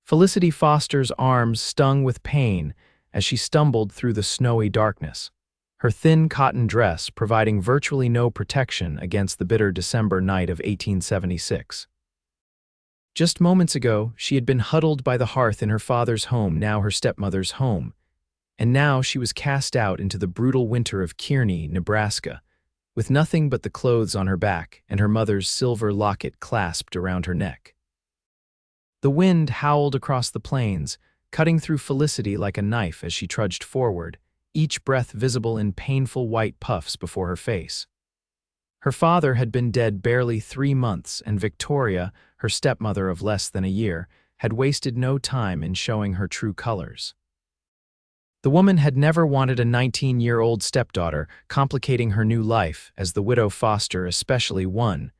Felicity Foster's arms stung with pain as she stumbled through the snowy darkness, her thin cotton dress providing virtually no protection against the bitter December night of 1876. Just moments ago, she had been huddled by the hearth in her father's home, now her stepmother's home, and now she was cast out into the brutal winter of Kearney, Nebraska, with nothing but the clothes on her back and her mother's silver locket clasped around her neck. The wind howled across the plains, cutting through Felicity like a knife as she trudged forward, each breath visible in painful white puffs before her face. Her father had been dead barely 3 months, and Victoria, her stepmother of less than a year, had wasted no time in showing her true colors. The woman had never wanted a 19-year-old stepdaughter, complicating her new life, as the widow Foster, especially one,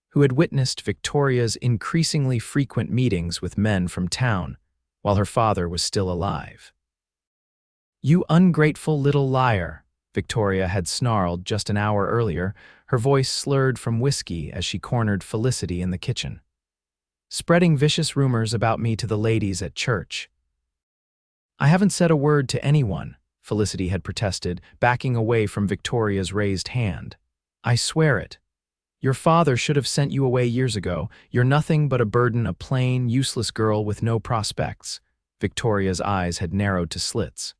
who had witnessed Victoria's increasingly frequent meetings with men from town while her father was still alive. "You ungrateful little liar," Victoria had snarled just an hour earlier, her voice slurred from whiskey as she cornered Felicity in the kitchen. "Spreading vicious rumors about me to the ladies at church." "I haven't said a word to anyone," Felicity had protested, backing away from Victoria's raised hand. "I swear it. Your father should have sent you away years ago. You're nothing but a burden, a plain, useless girl with no prospects." Victoria's eyes had narrowed to slits.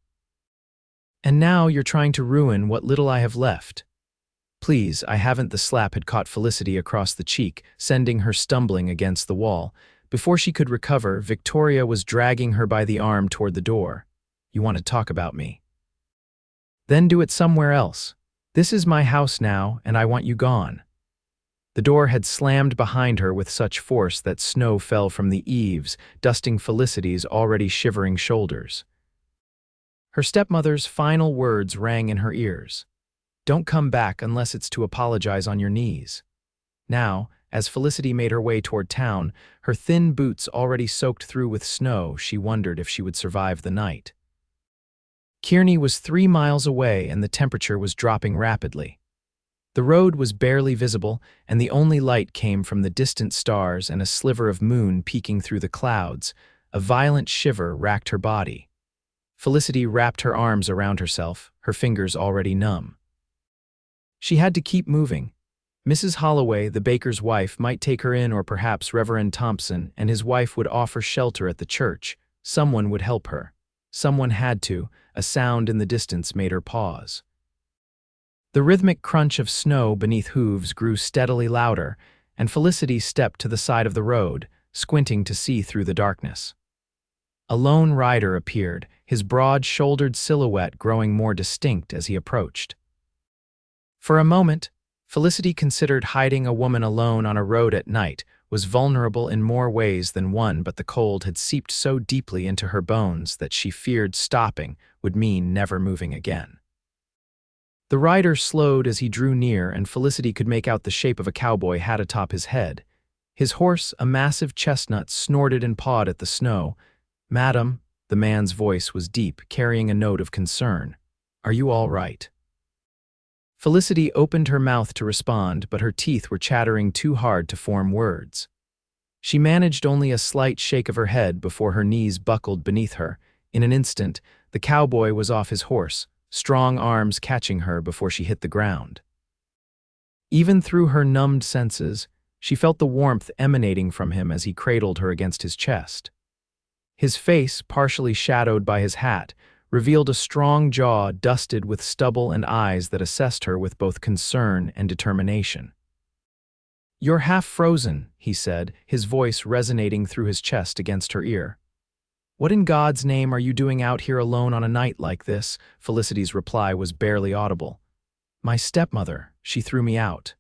"And now you're trying to ruin what little I have left." "Please, I haven't." The slap had caught Felicity across the cheek, sending her stumbling against the wall. Before she could recover, Victoria was dragging her by the arm toward the door. "You want to talk about me? Then do it somewhere else. This is my house now, and I want you gone." The door had slammed behind her with such force that snow fell from the eaves, dusting Felicity's already shivering shoulders. Her stepmother's final words rang in her ears. "Don't come back unless it's to apologize on your knees." Now, as Felicity made her way toward town, her thin boots already soaked through with snow, she wondered if she would survive the night. Kearney was 3 miles away and the temperature was dropping rapidly. The road was barely visible, and the only light came from the distant stars and a sliver of moon peeking through the clouds. A violent shiver racked her body. Felicity wrapped her arms around herself, her fingers already numb. She had to keep moving. Mrs. Holloway, the baker's wife, might take her in, or perhaps Reverend Thompson and his wife would offer shelter at the church. Someone would help her. Someone had to. A sound in the distance made her pause. The rhythmic crunch of snow beneath hooves grew steadily louder, and Felicity stepped to the side of the road, squinting to see through the darkness. A lone rider appeared, his broad-shouldered silhouette growing more distinct as he approached. For a moment, Felicity considered hiding. A woman alone on a road at night was vulnerable in more ways than one, but the cold had seeped so deeply into her bones that she feared stopping would mean never moving again. The rider slowed as he drew near, and Felicity could make out the shape of a cowboy hat atop his head. His horse, a massive chestnut, snorted and pawed at the snow. "Madam," the man's voice was deep, carrying a note of concern. "Are you all right?" Felicity opened her mouth to respond, but her teeth were chattering too hard to form words. She managed only a slight shake of her head before her knees buckled beneath her. In an instant, the cowboy was off his horse, strong arms catching her before she hit the ground. Even through her numbed senses, she felt the warmth emanating from him as he cradled her against his chest. His face, partially shadowed by his hat, revealed a strong jaw dusted with stubble and eyes that assessed her with both concern and determination. "You're half frozen," he said, his voice resonating through his chest against her ear. "What in God's name are you doing out here alone on a night like this?" Felicity's reply was barely audible. "My stepmother, she threw me out."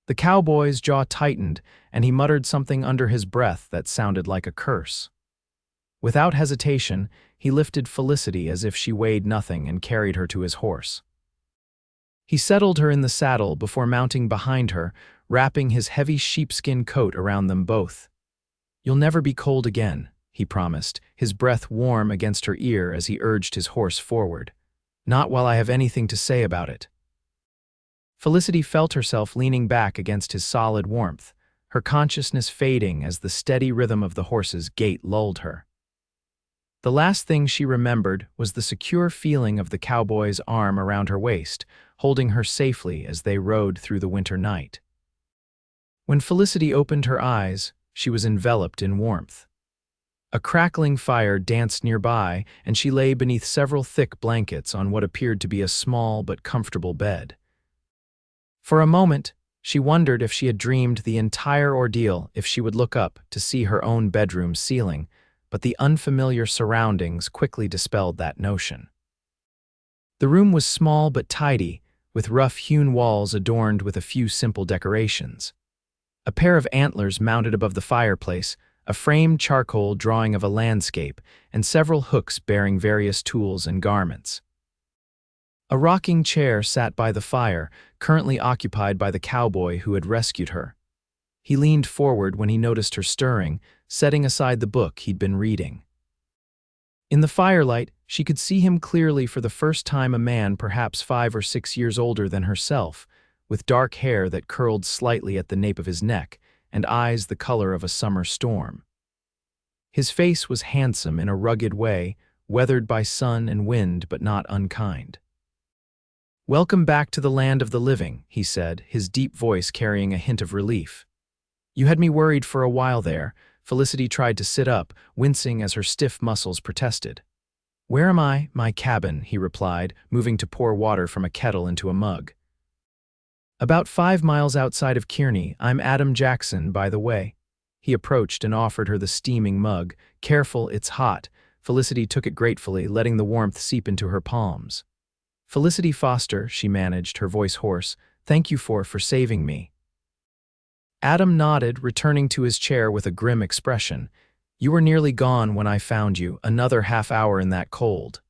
The cowboy's jaw tightened, and he muttered something under his breath that sounded like a curse. Without hesitation, he lifted Felicity as if she weighed nothing and carried her to his horse. He settled her in the saddle before mounting behind her, wrapping his heavy sheepskin coat around them both. "You'll never be cold again," he promised, his breath warm against her ear as he urged his horse forward. "Not while I have anything to say about it." Felicity felt herself leaning back against his solid warmth, her consciousness fading as the steady rhythm of the horse's gait lulled her. The last thing she remembered was the secure feeling of the cowboy's arm around her waist, holding her safely as they rode through the winter night. When Felicity opened her eyes, she was enveloped in warmth. A crackling fire danced nearby, and she lay beneath several thick blankets on what appeared to be a small but comfortable bed. For a moment, she wondered if she had dreamed the entire ordeal, if she would look up to see her own bedroom ceiling, but the unfamiliar surroundings quickly dispelled that notion. The room was small but tidy, with rough-hewn walls adorned with a few simple decorations. A pair of antlers mounted above the fireplace, a framed charcoal drawing of a landscape, and several hooks bearing various tools and garments. A rocking chair sat by the fire, currently occupied by the cowboy who had rescued her. He leaned forward when he noticed her stirring, setting aside the book he'd been reading. In the firelight, she could see him clearly for the first time, a man perhaps 5 or 6 years older than herself, with dark hair that curled slightly at the nape of his neck, and eyes the color of a summer storm. His face was handsome in a rugged way, weathered by sun and wind but not unkind. "Welcome back to the land of the living," he said, his deep voice carrying a hint of relief. "You had me worried for a while there." Felicity tried to sit up, wincing as her stiff muscles protested. "Where am I?" "My cabin," he replied, moving to pour water from a kettle into a mug. "About 5 miles outside of Kearney. I'm Adam Jackson, by the way." He approached and offered her the steaming mug. "Careful, it's hot." Felicity took it gratefully, letting the warmth seep into her palms. "Felicity Foster," she managed, her voice hoarse. "Thank you for saving me." Adam nodded, returning to his chair with a grim expression. "You were nearly gone when I found you, another half hour in that cold."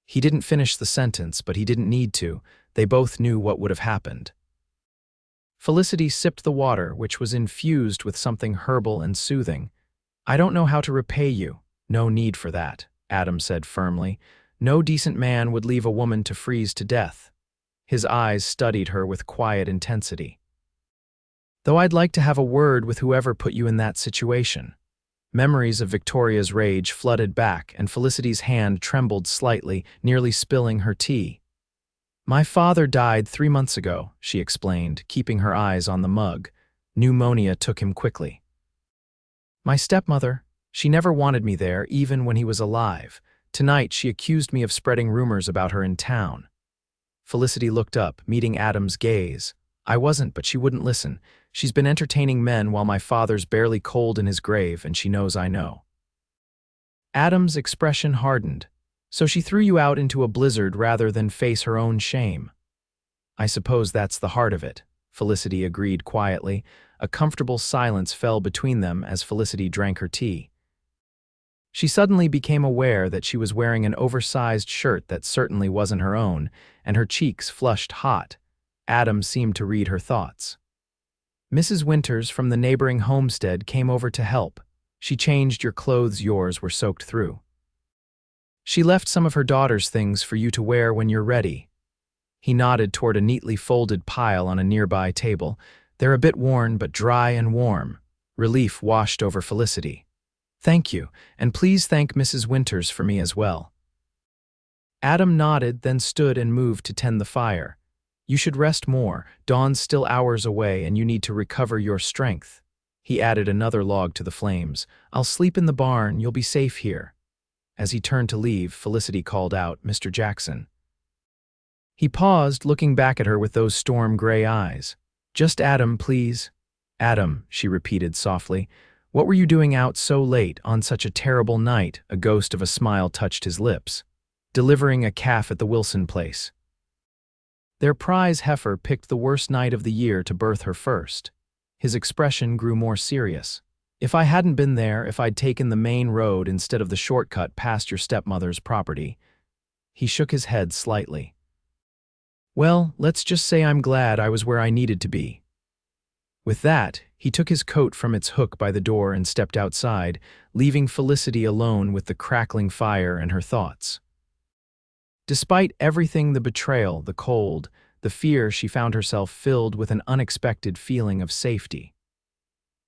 He didn't finish the sentence, but he didn't need to. They both knew what would have happened. Felicity sipped the water, which was infused with something herbal and soothing. "I don't know how to repay you." "No need for that," Adam said firmly. "No decent man would leave a woman to freeze to death." His eyes studied her with quiet intensity. "Though I'd like to have a word with whoever put you in that situation." Memories of Victoria's rage flooded back, and Felicity's hand trembled slightly, nearly spilling her tea. "My father died 3 months ago," she explained, keeping her eyes on the mug. "Pneumonia took him quickly. My stepmother, she never wanted me there, even when he was alive. Tonight she accused me of spreading rumors about her in town." Felicity looked up, meeting Adam's gaze. "I wasn't, but she wouldn't listen. She's been entertaining men while my father's barely cold in his grave, and she knows I know." Adam's expression hardened. "So she threw you out into a blizzard rather than face her own shame." "I suppose that's the heart of it," Felicity agreed quietly. A comfortable silence fell between them as Felicity drank her tea. She suddenly became aware that she was wearing an oversized shirt that certainly wasn't her own, and her cheeks flushed hot. Adam seemed to read her thoughts. "Mrs. Winters from the neighboring homestead came over to help. She changed your clothes, yours were soaked through. She left some of her daughter's things for you to wear when you're ready." He nodded toward a neatly folded pile on a nearby table. "They're a bit worn, but dry and warm." Relief washed over Felicity. "Thank you, and please thank Mrs. Winters for me as well." Adam nodded, then stood and moved to tend the fire. "You should rest more. Dawn's still hours away, and you need to recover your strength." He added another log to the flames. "I'll sleep in the barn. You'll be safe here." As he turned to leave, Felicity called out, "Mr. Jackson." He paused, looking back at her with those storm-gray eyes. "Just Adam, please." "Adam," she repeated softly. "What were you doing out so late on such a terrible night?" A ghost of a smile touched his lips. "Delivering a calf at the Wilson place. Their prize heifer picked the worst night of the year to birth her first." His expression grew more serious. "If I hadn't been there, if I'd taken the main road instead of the shortcut past your stepmother's property." He shook his head slightly. "Well, let's just say I'm glad I was where I needed to be." With that, he took his coat from its hook by the door and stepped outside, leaving Felicity alone with the crackling fire and her thoughts. Despite everything, the betrayal, the cold, the fear, she found herself filled with an unexpected feeling of safety.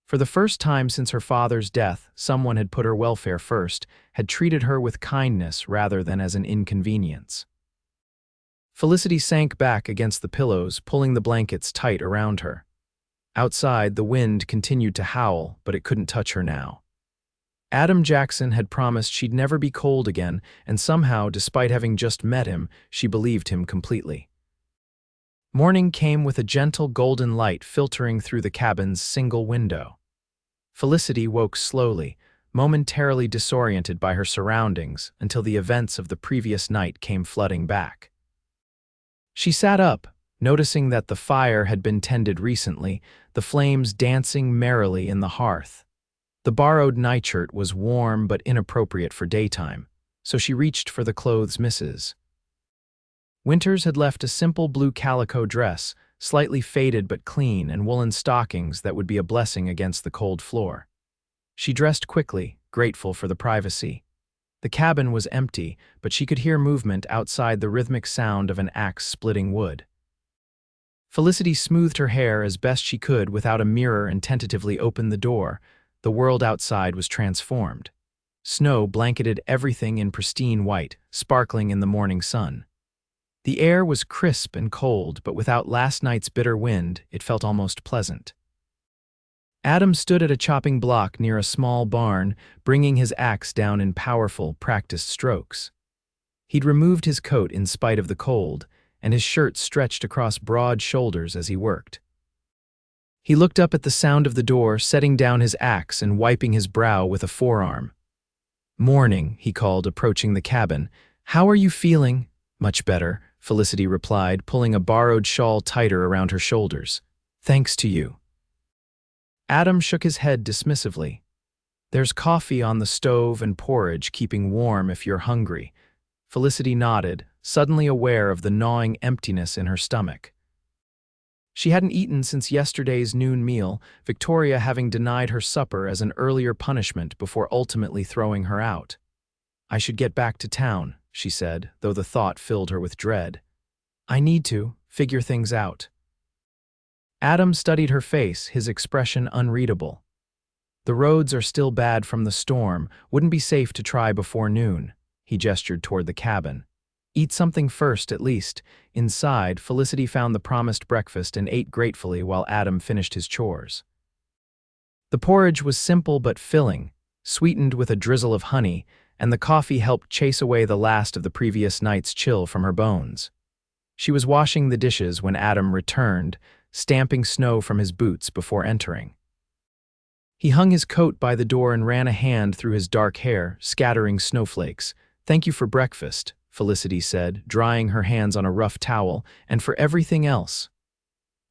For the first time since her father's death, someone had put her welfare first, had treated her with kindness rather than as an inconvenience. Felicity sank back against the pillows, pulling the blankets tight around her. Outside, the wind continued to howl, but it couldn't touch her now. Adam Jackson had promised she'd never be cold again, and somehow, despite having just met him, she believed him completely. Morning came with a gentle golden light filtering through the cabin's single window. Felicity woke slowly, momentarily disoriented by her surroundings until the events of the previous night came flooding back. She sat up, noticing that the fire had been tended recently, the flames dancing merrily in the hearth. The borrowed nightshirt was warm but inappropriate for daytime, so she reached for the clothes Mrs. Winters had left a simple blue calico dress, slightly faded but clean, and woolen stockings that would be a blessing against the cold floor. She dressed quickly, grateful for the privacy. The cabin was empty, but she could hear movement outside, the rhythmic sound of an axe splitting wood. Felicity smoothed her hair as best she could without a mirror and tentatively opened the door. The world outside was transformed. Snow blanketed everything in pristine white, sparkling in the morning sun. The air was crisp and cold, but without last night's bitter wind, it felt almost pleasant. Adam stood at a chopping block near a small barn, bringing his axe down in powerful, practiced strokes. He'd removed his coat in spite of the cold, and his shirt stretched across broad shoulders as he worked. He looked up at the sound of the door, setting down his axe and wiping his brow with a forearm. "Morning," he called, approaching the cabin. "How are you feeling?" "Much better," Felicity replied, pulling a borrowed shawl tighter around her shoulders. "Thanks to you." Adam shook his head dismissively. "There's coffee on the stove and porridge keeping warm if you're hungry." Felicity nodded, suddenly aware of the gnawing emptiness in her stomach. She hadn't eaten since yesterday's noon meal, Victoria having denied her supper as an earlier punishment before ultimately throwing her out. "I should get back to town," she said, though the thought filled her with dread. "I need to figure things out." Adam studied her face, his expression unreadable. "The roads are still bad from the storm. Wouldn't be safe to try before noon." He gestured toward the cabin. "Eat something first, at least." Inside, Felicity found the promised breakfast and ate gratefully while Adam finished his chores. The porridge was simple but filling, sweetened with a drizzle of honey, and the coffee helped chase away the last of the previous night's chill from her bones. She was washing the dishes when Adam returned, stamping snow from his boots before entering. He hung his coat by the door and ran a hand through his dark hair, scattering snowflakes. "Thank you for breakfast," Felicity said, drying her hands on a rough towel, "and for everything else."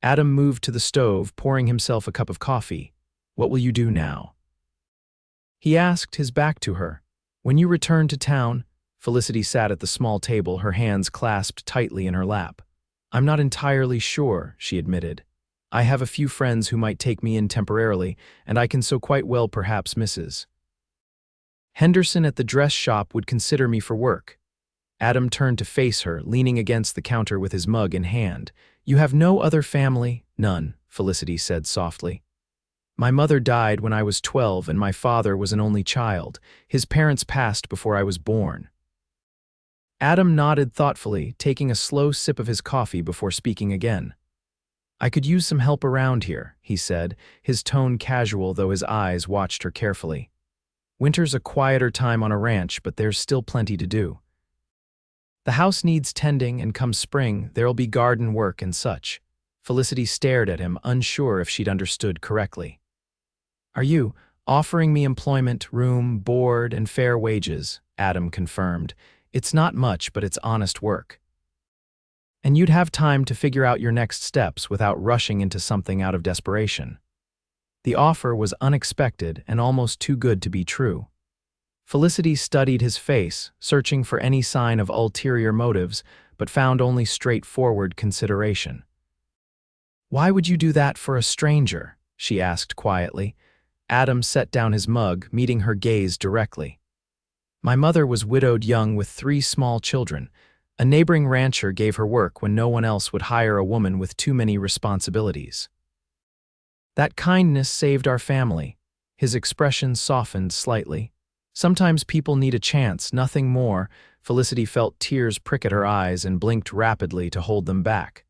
Adam moved to the stove, pouring himself a cup of coffee. "What will you do now?" he asked, his back to her. "When you return to town," Felicity sat at the small table, her hands clasped tightly in her lap. "I'm not entirely sure," she admitted. "I have a few friends who might take me in temporarily, and I can so quite well perhaps Mrs. Henderson at the dress shop would consider me for work." Adam turned to face her, leaning against the counter with his mug in hand. "You have no other family?" "None," Felicity said softly. "My mother died when I was 12 and my father was an only child. His parents passed before I was born." Adam nodded thoughtfully, taking a slow sip of his coffee before speaking again. "I could use some help around here," he said, his tone casual though his eyes watched her carefully. "Winter's a quieter time on a ranch, but there's still plenty to do. The house needs tending, and come spring, there'll be garden work and such." Felicity stared at him, unsure if she'd understood correctly. "Are you offering me employment, room, board, and fair wages?" Adam confirmed. "It's not much, but it's honest work. And you'd have time to figure out your next steps without rushing into something out of desperation." The offer was unexpected and almost too good to be true. Felicity studied his face, searching for any sign of ulterior motives, but found only straightforward consideration. "Why would you do that for a stranger?" she asked quietly. Adam set down his mug, meeting her gaze directly. "My mother was widowed young with 3 small children. A neighboring rancher gave her work when no one else would hire a woman with too many responsibilities." That kindness saved our family. His expression softened slightly. Sometimes people need a chance, nothing more. Felicity felt tears prick at her eyes and blinked rapidly to hold them back.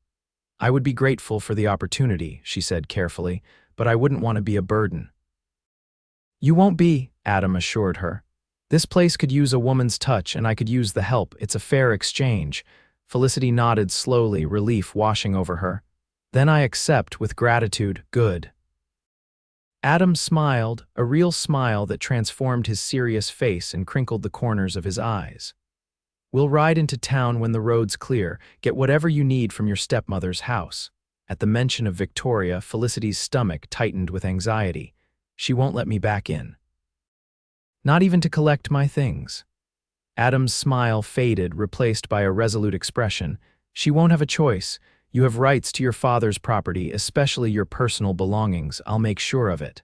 I would be grateful for the opportunity, she said carefully, but I wouldn't want to be a burden. You won't be, Adam assured her. This place could use a woman's touch and I could use the help. It's a fair exchange. Felicity nodded slowly, relief washing over her. Then I accept with gratitude, good. Adam smiled, a real smile that transformed his serious face and crinkled the corners of his eyes. We'll ride into town when the road's clear, get whatever you need from your stepmother's house. At the mention of Victoria, Felicity's stomach tightened with anxiety. She won't let me back in. Not even to collect my things. Adam's smile faded, replaced by a resolute expression. She won't have a choice. You have rights to your father's property, especially your personal belongings. I'll make sure of it.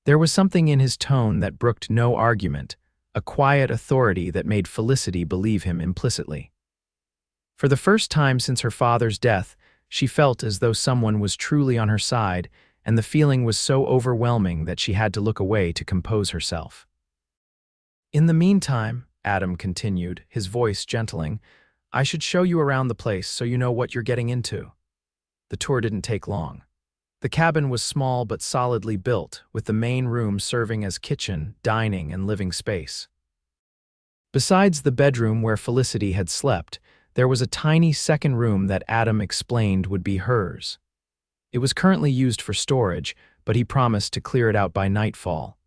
There was something in his tone that brooked no argument, a quiet authority that made Felicity believe him implicitly. For the first time since her father's death, she felt as though someone was truly on her side, and the feeling was so overwhelming that she had to look away to compose herself. In the meantime, Adam continued, his voice gentling, I should show you around the place so you know what you're getting into. The tour didn't take long. The cabin was small but solidly built, with the main room serving as kitchen, dining, and living space. Besides the bedroom where Felicity had slept, there was a tiny second room that Adam explained would be hers. It was currently used for storage, but he promised to clear it out by nightfall.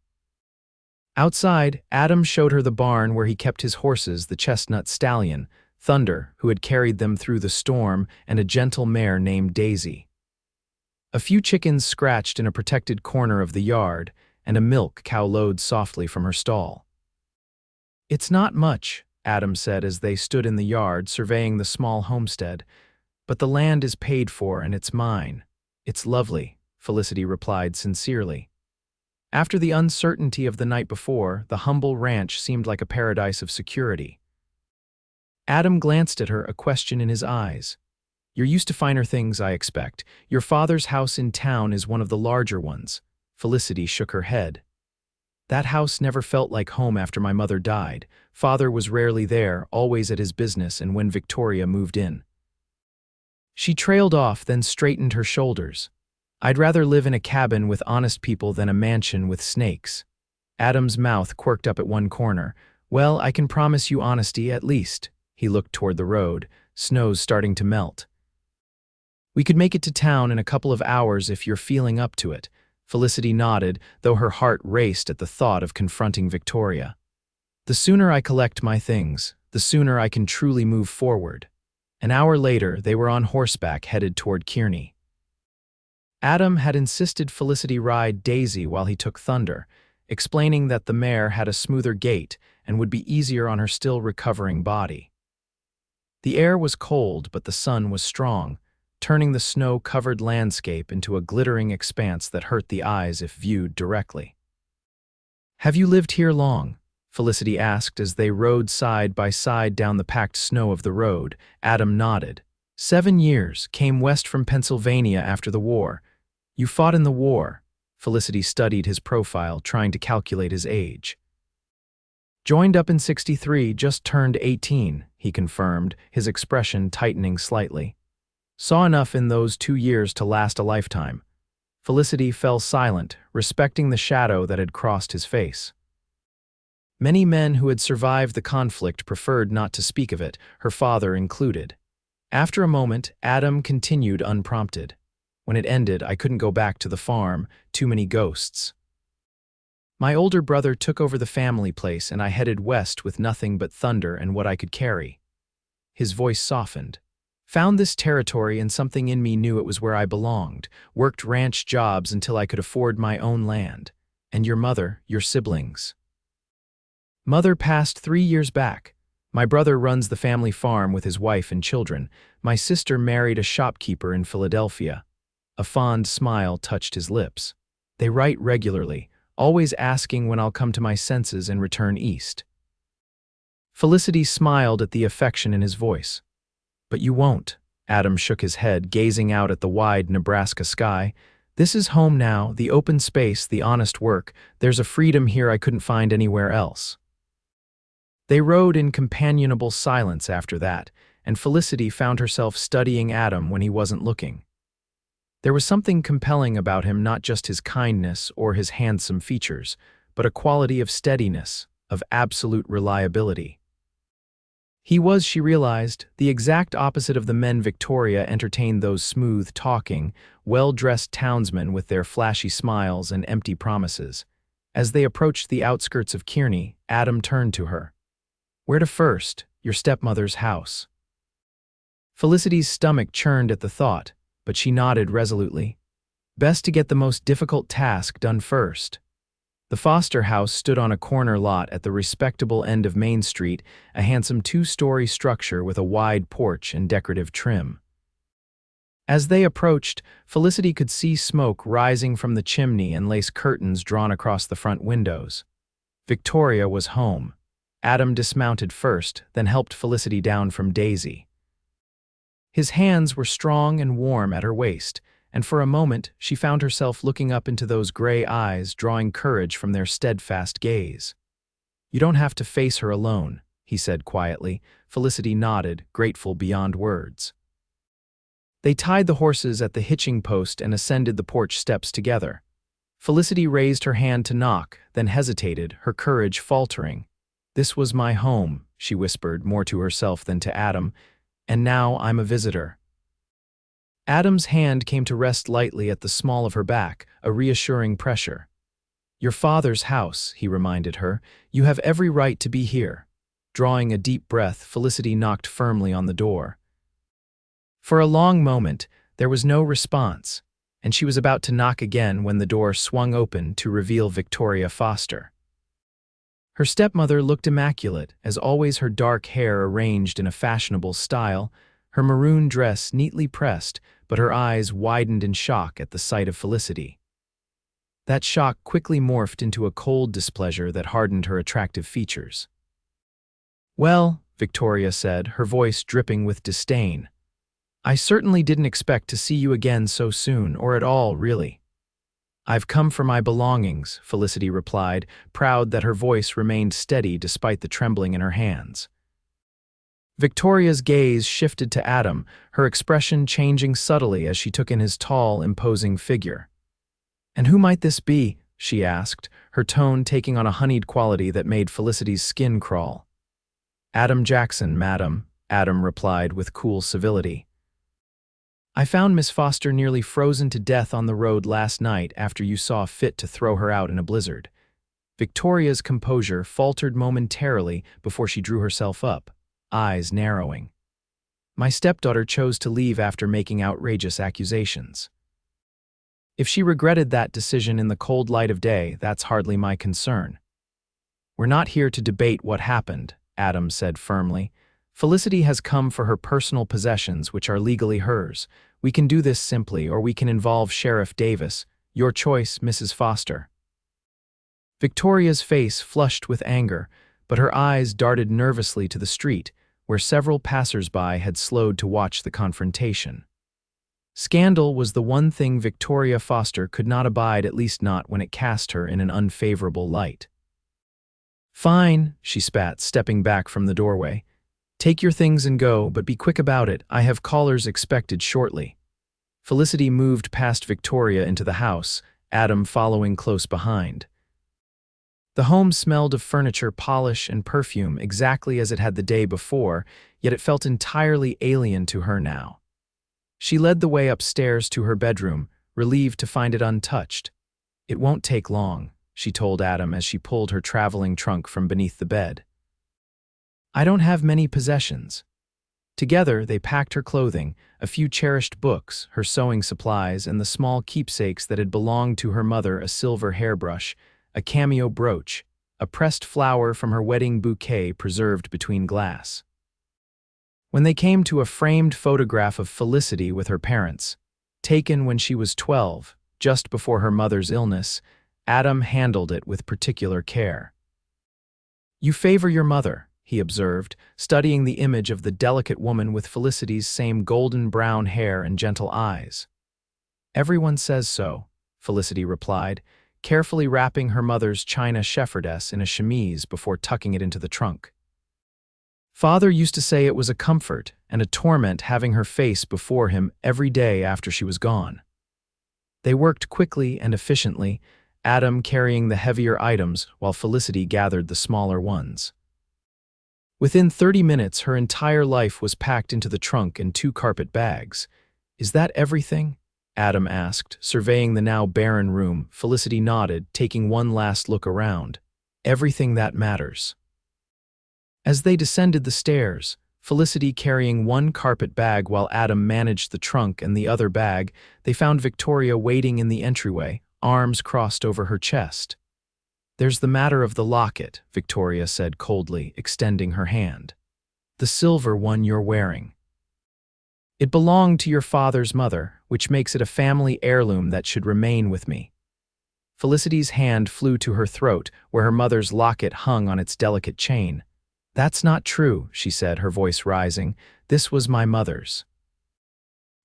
Outside, Adam showed her the barn where he kept his horses, the chestnut stallion, Thunder, who had carried them through the storm, and a gentle mare named Daisy. A few chickens scratched in a protected corner of the yard, and a milk cow lowed softly from her stall. It's not much, Adam said as they stood in the yard surveying the small homestead, but the land is paid for and it's mine. It's lovely, Felicity replied sincerely. After the uncertainty of the night before, the humble ranch seemed like a paradise of security. Adam glanced at her, a question in his eyes. You're used to finer things, I expect. Your father's house in town is one of the larger ones. Felicity shook her head. That house never felt like home after my mother died. Father was rarely there, always at his business, and when Victoria moved in. She trailed off, then straightened her shoulders. I'd rather live in a cabin with honest people than a mansion with snakes. Adam's mouth quirked up at one corner. Well, I can promise you honesty, at least. He looked toward the road, snow's starting to melt. We could make it to town in a couple of hours if you're feeling up to it. Felicity nodded, though her heart raced at the thought of confronting Victoria. The sooner I collect my things, the sooner I can truly move forward. An hour later, they were on horseback headed toward Kearney. Adam had insisted Felicity ride Daisy while he took Thunder, explaining that the mare had a smoother gait and would be easier on her still recovering body. The air was cold, but the sun was strong, turning the snow-covered landscape into a glittering expanse that hurt the eyes if viewed directly. Have you lived here long? Felicity asked as they rode side by side down the packed snow of the road. Adam nodded. 7 years, came west from Pennsylvania after the war. You fought in the war. Felicity studied his profile, trying to calculate his age. Joined up in '63, just turned 18, he confirmed, his expression tightening slightly. Saw enough in those 2 years to last a lifetime. Felicity fell silent, respecting the shadow that had crossed his face. Many men who had survived the conflict preferred not to speak of it, her father included. After a moment, Adam continued unprompted. When it ended, I couldn't go back to the farm, too many ghosts. My older brother took over the family place and I headed west with nothing but Thunder and what I could carry. His voice softened. Found this territory and something in me knew it was where I belonged. Worked ranch jobs until I could afford my own land. And your mother, your siblings. Mother passed 3 years back. My brother runs the family farm with his wife and children. My sister married a shopkeeper in Philadelphia. A fond smile touched his lips. They write regularly, always asking when I'll come to my senses and return east. Felicity smiled at the affection in his voice. But you won't. Adam shook his head, gazing out at the wide Nebraska sky. This is home now, the open space, the honest work. There's a freedom here I couldn't find anywhere else." They rode in companionable silence after that, and Felicity found herself studying Adam when he wasn't looking. There was something compelling about him, not just his kindness or his handsome features, but a quality of steadiness, of absolute reliability. He was, she realized, the exact opposite of the men Victoria entertained, those smooth-talking, well-dressed townsmen with their flashy smiles and empty promises. As they approached the outskirts of Kearney, Adam turned to her. "Where to first? Your stepmother's house." Felicity's stomach churned at the thought, but she nodded resolutely. Best to get the most difficult task done first. The Foster house stood on a corner lot at the respectable end of Main Street, a handsome two-story structure with a wide porch and decorative trim. As they approached, Felicity could see smoke rising from the chimney and lace curtains drawn across the front windows. Victoria was home. Adam dismounted first, then helped Felicity down from Daisy. His hands were strong and warm at her waist, and for a moment she found herself looking up into those gray eyes, drawing courage from their steadfast gaze. "You don't have to face her alone," he said quietly. Felicity nodded, grateful beyond words. They tied the horses at the hitching post and ascended the porch steps together. Felicity raised her hand to knock, then hesitated, her courage faltering. "This was my home," she whispered, more to herself than to Adam, "and now I'm a visitor." Adam's hand came to rest lightly at the small of her back, a reassuring pressure. "Your father's house," he reminded her. "You have every right to be here." Drawing a deep breath, Felicity knocked firmly on the door. For a long moment, there was no response, and she was about to knock again when the door swung open to reveal Victoria Foster. Her stepmother looked immaculate, as always, her dark hair arranged in a fashionable style, her maroon dress neatly pressed, but her eyes widened in shock at the sight of Felicity. That shock quickly morphed into a cold displeasure that hardened her attractive features. "Well," Victoria said, her voice dripping with disdain, "I certainly didn't expect to see you again so soon, or at all, really." "I've come for my belongings," Felicity replied, proud that her voice remained steady despite the trembling in her hands. Victoria's gaze shifted to Adam, her expression changing subtly as she took in his tall, imposing figure. "And who might this be?" she asked, her tone taking on a honeyed quality that made Felicity's skin crawl. "Adam Jackson, madam," Adam replied with cool civility. "I found Miss Foster nearly frozen to death on the road last night after you saw fit to throw her out in a blizzard." Victoria's composure faltered momentarily before she drew herself up, eyes narrowing. "My stepdaughter chose to leave after making outrageous accusations. If she regretted that decision in the cold light of day, that's hardly my concern." "We're not here to debate what happened," Adam said firmly. "Felicity has come for her personal possessions, which are legally hers. We can do this simply, or we can involve Sheriff Davis. Your choice, Mrs. Foster." Victoria's face flushed with anger, but her eyes darted nervously to the street, where several passers-by had slowed to watch the confrontation. Scandal was the one thing Victoria Foster could not abide, at least not when it cast her in an unfavorable light. "Fine," she spat, stepping back from the doorway. "Take your things and go, but be quick about it. I have callers expected shortly." Felicity moved past Victoria into the house, Adam following close behind. The home smelled of furniture, polish, and perfume exactly as it had the day before, yet it felt entirely alien to her now. She led the way upstairs to her bedroom, relieved to find it untouched. "It won't take long," she told Adam as she pulled her traveling trunk from beneath the bed. "I don't have many possessions." Together, they packed her clothing, a few cherished books, her sewing supplies, and the small keepsakes that had belonged to her mother, a silver hairbrush, a cameo brooch, a pressed flower from her wedding bouquet preserved between glass. When they came to a framed photograph of Felicity with her parents, taken when she was 12, just before her mother's illness, Adam handled it with particular care. "You favor your mother," he observed, studying the image of the delicate woman with Felicity's same golden brown hair and gentle eyes. "Everyone says so," Felicity replied, carefully wrapping her mother's china shepherdess in a chemise before tucking it into the trunk. Father used to say it was a comfort and a torment having her face before him every day after she was gone. They worked quickly and efficiently, Adam carrying the heavier items while Felicity gathered the smaller ones. Within 30 minutes, her entire life was packed into the trunk and 2 carpet bags. "Is that everything?" Adam asked, surveying the now barren room. Felicity nodded, taking one last look around. "Everything that matters." As they descended the stairs, Felicity carrying 1 carpet bag while Adam managed the trunk and the other bag, they found Victoria waiting in the entryway, arms crossed over her chest. "There's the matter of the locket," Victoria said coldly, extending her hand. "The silver one you're wearing. It belonged to your father's mother, which makes it a family heirloom that should remain with me." Felicity's hand flew to her throat, where her mother's locket hung on its delicate chain. "That's not true," she said, her voice rising. "This was my mother's.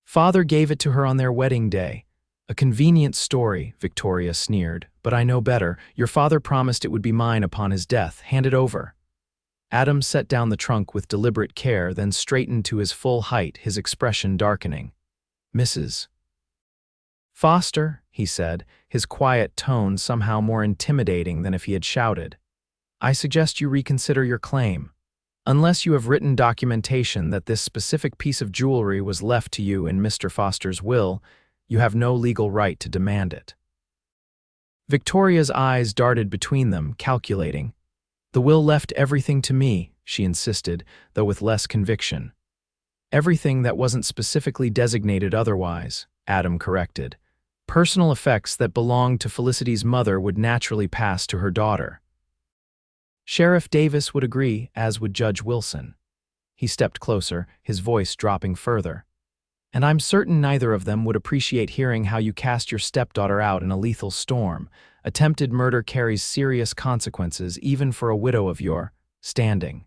Father gave it to her on their wedding day." "A convenient story," Victoria sneered, "but I know better. Your father promised it would be mine upon his death. Hand it over." Adam set down the trunk with deliberate care, then straightened to his full height, his expression darkening. "Mrs. Foster," he said, his quiet tone somehow more intimidating than if he had shouted, "I suggest you reconsider your claim. Unless you have written documentation that this specific piece of jewelry was left to you in Mr. Foster's will, you have no legal right to demand it." Victoria's eyes darted between them, calculating. "The will left everything to me," she insisted, though with less conviction. "Everything that wasn't specifically designated otherwise," Adam corrected. "Personal effects that belonged to Felicity's mother would naturally pass to her daughter." Sheriff Davis would agree, as would Judge Wilson. He stepped closer, his voice dropping further. "And I'm certain neither of them would appreciate hearing how you cast your stepdaughter out in a lethal storm. Attempted murder carries serious consequences, even for a widow of your standing."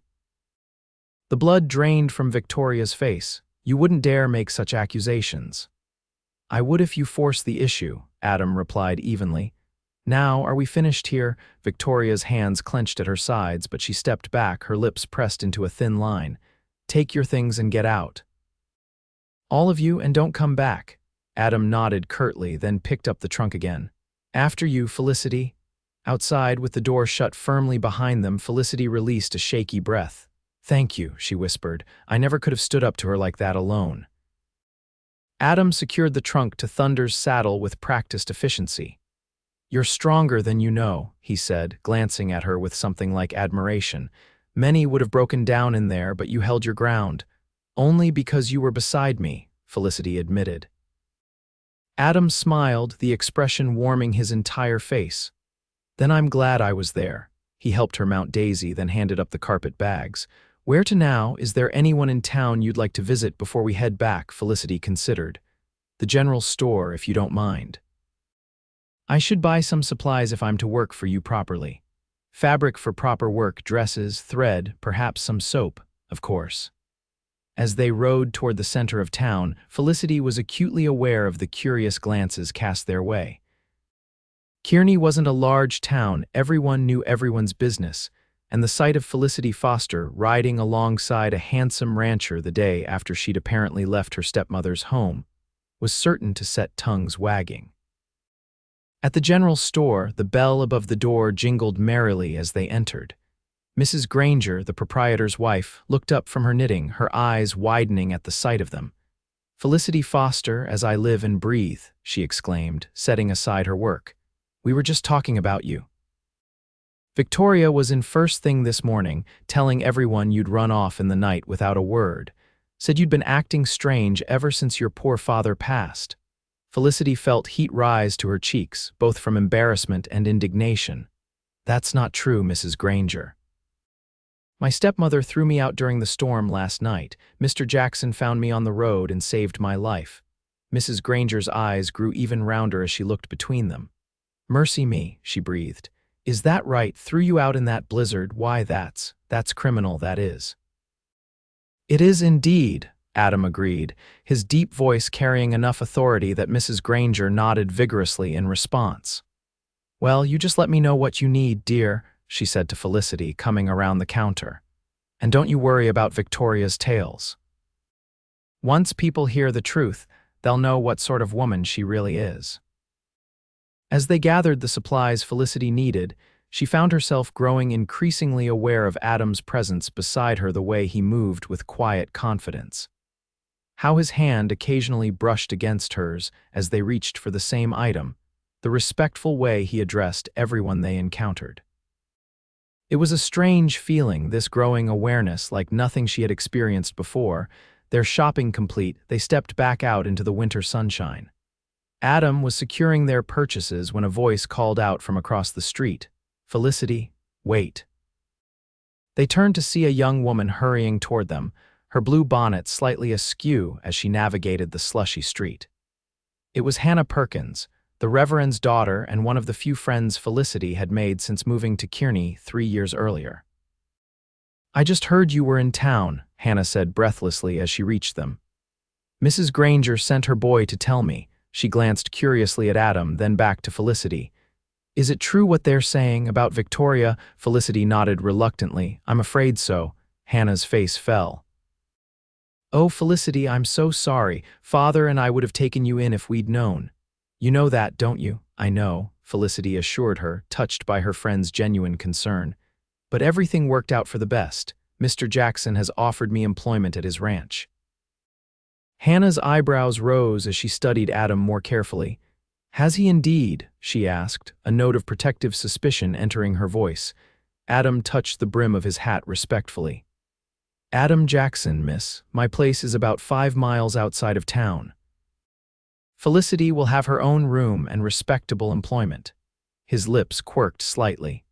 The blood drained from Victoria's face. "You wouldn't dare make such accusations." "I would if you forced the issue," Adam replied evenly. "Now, are we finished here?" Victoria's hands clenched at her sides, but she stepped back, her lips pressed into a thin line. "Take your things and get out. All of you, and don't come back." Adam nodded curtly, then picked up the trunk again. "After you, Felicity." Outside, with the door shut firmly behind them, Felicity released a shaky breath. "Thank you," she whispered. "I never could have stood up to her like that alone." Adam secured the trunk to Thunder's saddle with practiced efficiency. "You're stronger than you know," he said, glancing at her with something like admiration. "Many would have broken down in there, but you held your ground." "Only because you were beside me," Felicity admitted. Adam smiled, the expression warming his entire face. "Then I'm glad I was there." He helped her mount Daisy, then handed up the carpet bags. "Where to now? Is there anyone in town you'd like to visit before we head back?" Felicity considered. "The general store, if you don't mind." "I should buy some supplies if I'm to work for you properly. Fabric for proper work, dresses, thread, perhaps some soap, of course." As they rode toward the center of town, Felicity was acutely aware of the curious glances cast their way. Kearney wasn't a large town, everyone knew everyone's business, and the sight of Felicity Foster riding alongside a handsome rancher the day after she'd apparently left her stepmother's home was certain to set tongues wagging. At the general store, the bell above the door jingled merrily as they entered. Mrs. Granger, the proprietor's wife, looked up from her knitting, her eyes widening at the sight of them. "Felicity Foster, as I live and breathe," she exclaimed, setting aside her work. "We were just talking about you. Victoria was in first thing this morning, telling everyone you'd run off in the night without a word. Said you'd been acting strange ever since your poor father passed." Felicity felt heat rise to her cheeks, both from embarrassment and indignation. "That's not true, Mrs. Granger. My stepmother threw me out during the storm last night. Mr. Jackson found me on the road and saved my life." Mrs. Granger's eyes grew even rounder as she looked between them. "Mercy me," she breathed. "Is that right? Threw you out in that blizzard? Why, that's criminal, that is." "It is indeed," Adam agreed, his deep voice carrying enough authority that Mrs. Granger nodded vigorously in response. "Well, you just let me know what you need, dear," she said to Felicity, coming around the counter. "And don't you worry about Victoria's tales. Once people hear the truth, they'll know what sort of woman she really is." As they gathered the supplies Felicity needed, she found herself growing increasingly aware of Adam's presence beside her, the way he moved with quiet confidence. How his hand occasionally brushed against hers as they reached for the same item, the respectful way he addressed everyone they encountered. It was a strange feeling, this growing awareness, like nothing she had experienced before. Their shopping complete, they stepped back out into the winter sunshine. Adam was securing their purchases when a voice called out from across the street, "Felicity, wait." They turned to see a young woman hurrying toward them, her blue bonnet slightly askew as she navigated the slushy street. It was Hannah Perkins, the Reverend's daughter and one of the few friends Felicity had made since moving to Kearney 3 years earlier. "I just heard you were in town," Hannah said breathlessly as she reached them. "Mrs. Granger sent her boy to tell me." She glanced curiously at Adam, then back to Felicity. "Is it true what they're saying about Victoria?" Felicity nodded reluctantly. "I'm afraid so." Hannah's face fell. "Oh, Felicity, I'm so sorry. Father and I would have taken you in if we'd known. You know that, don't you?" "I know," Felicity assured her, touched by her friend's genuine concern. "But everything worked out for the best. Mr. Jackson has offered me employment at his ranch." Hannah's eyebrows rose as she studied Adam more carefully. "Has he indeed?" she asked, a note of protective suspicion entering her voice. Adam touched the brim of his hat respectfully. "Adam Jackson, miss. My place is about 5 miles outside of town. Felicity will have her own room and respectable employment." His lips quirked slightly.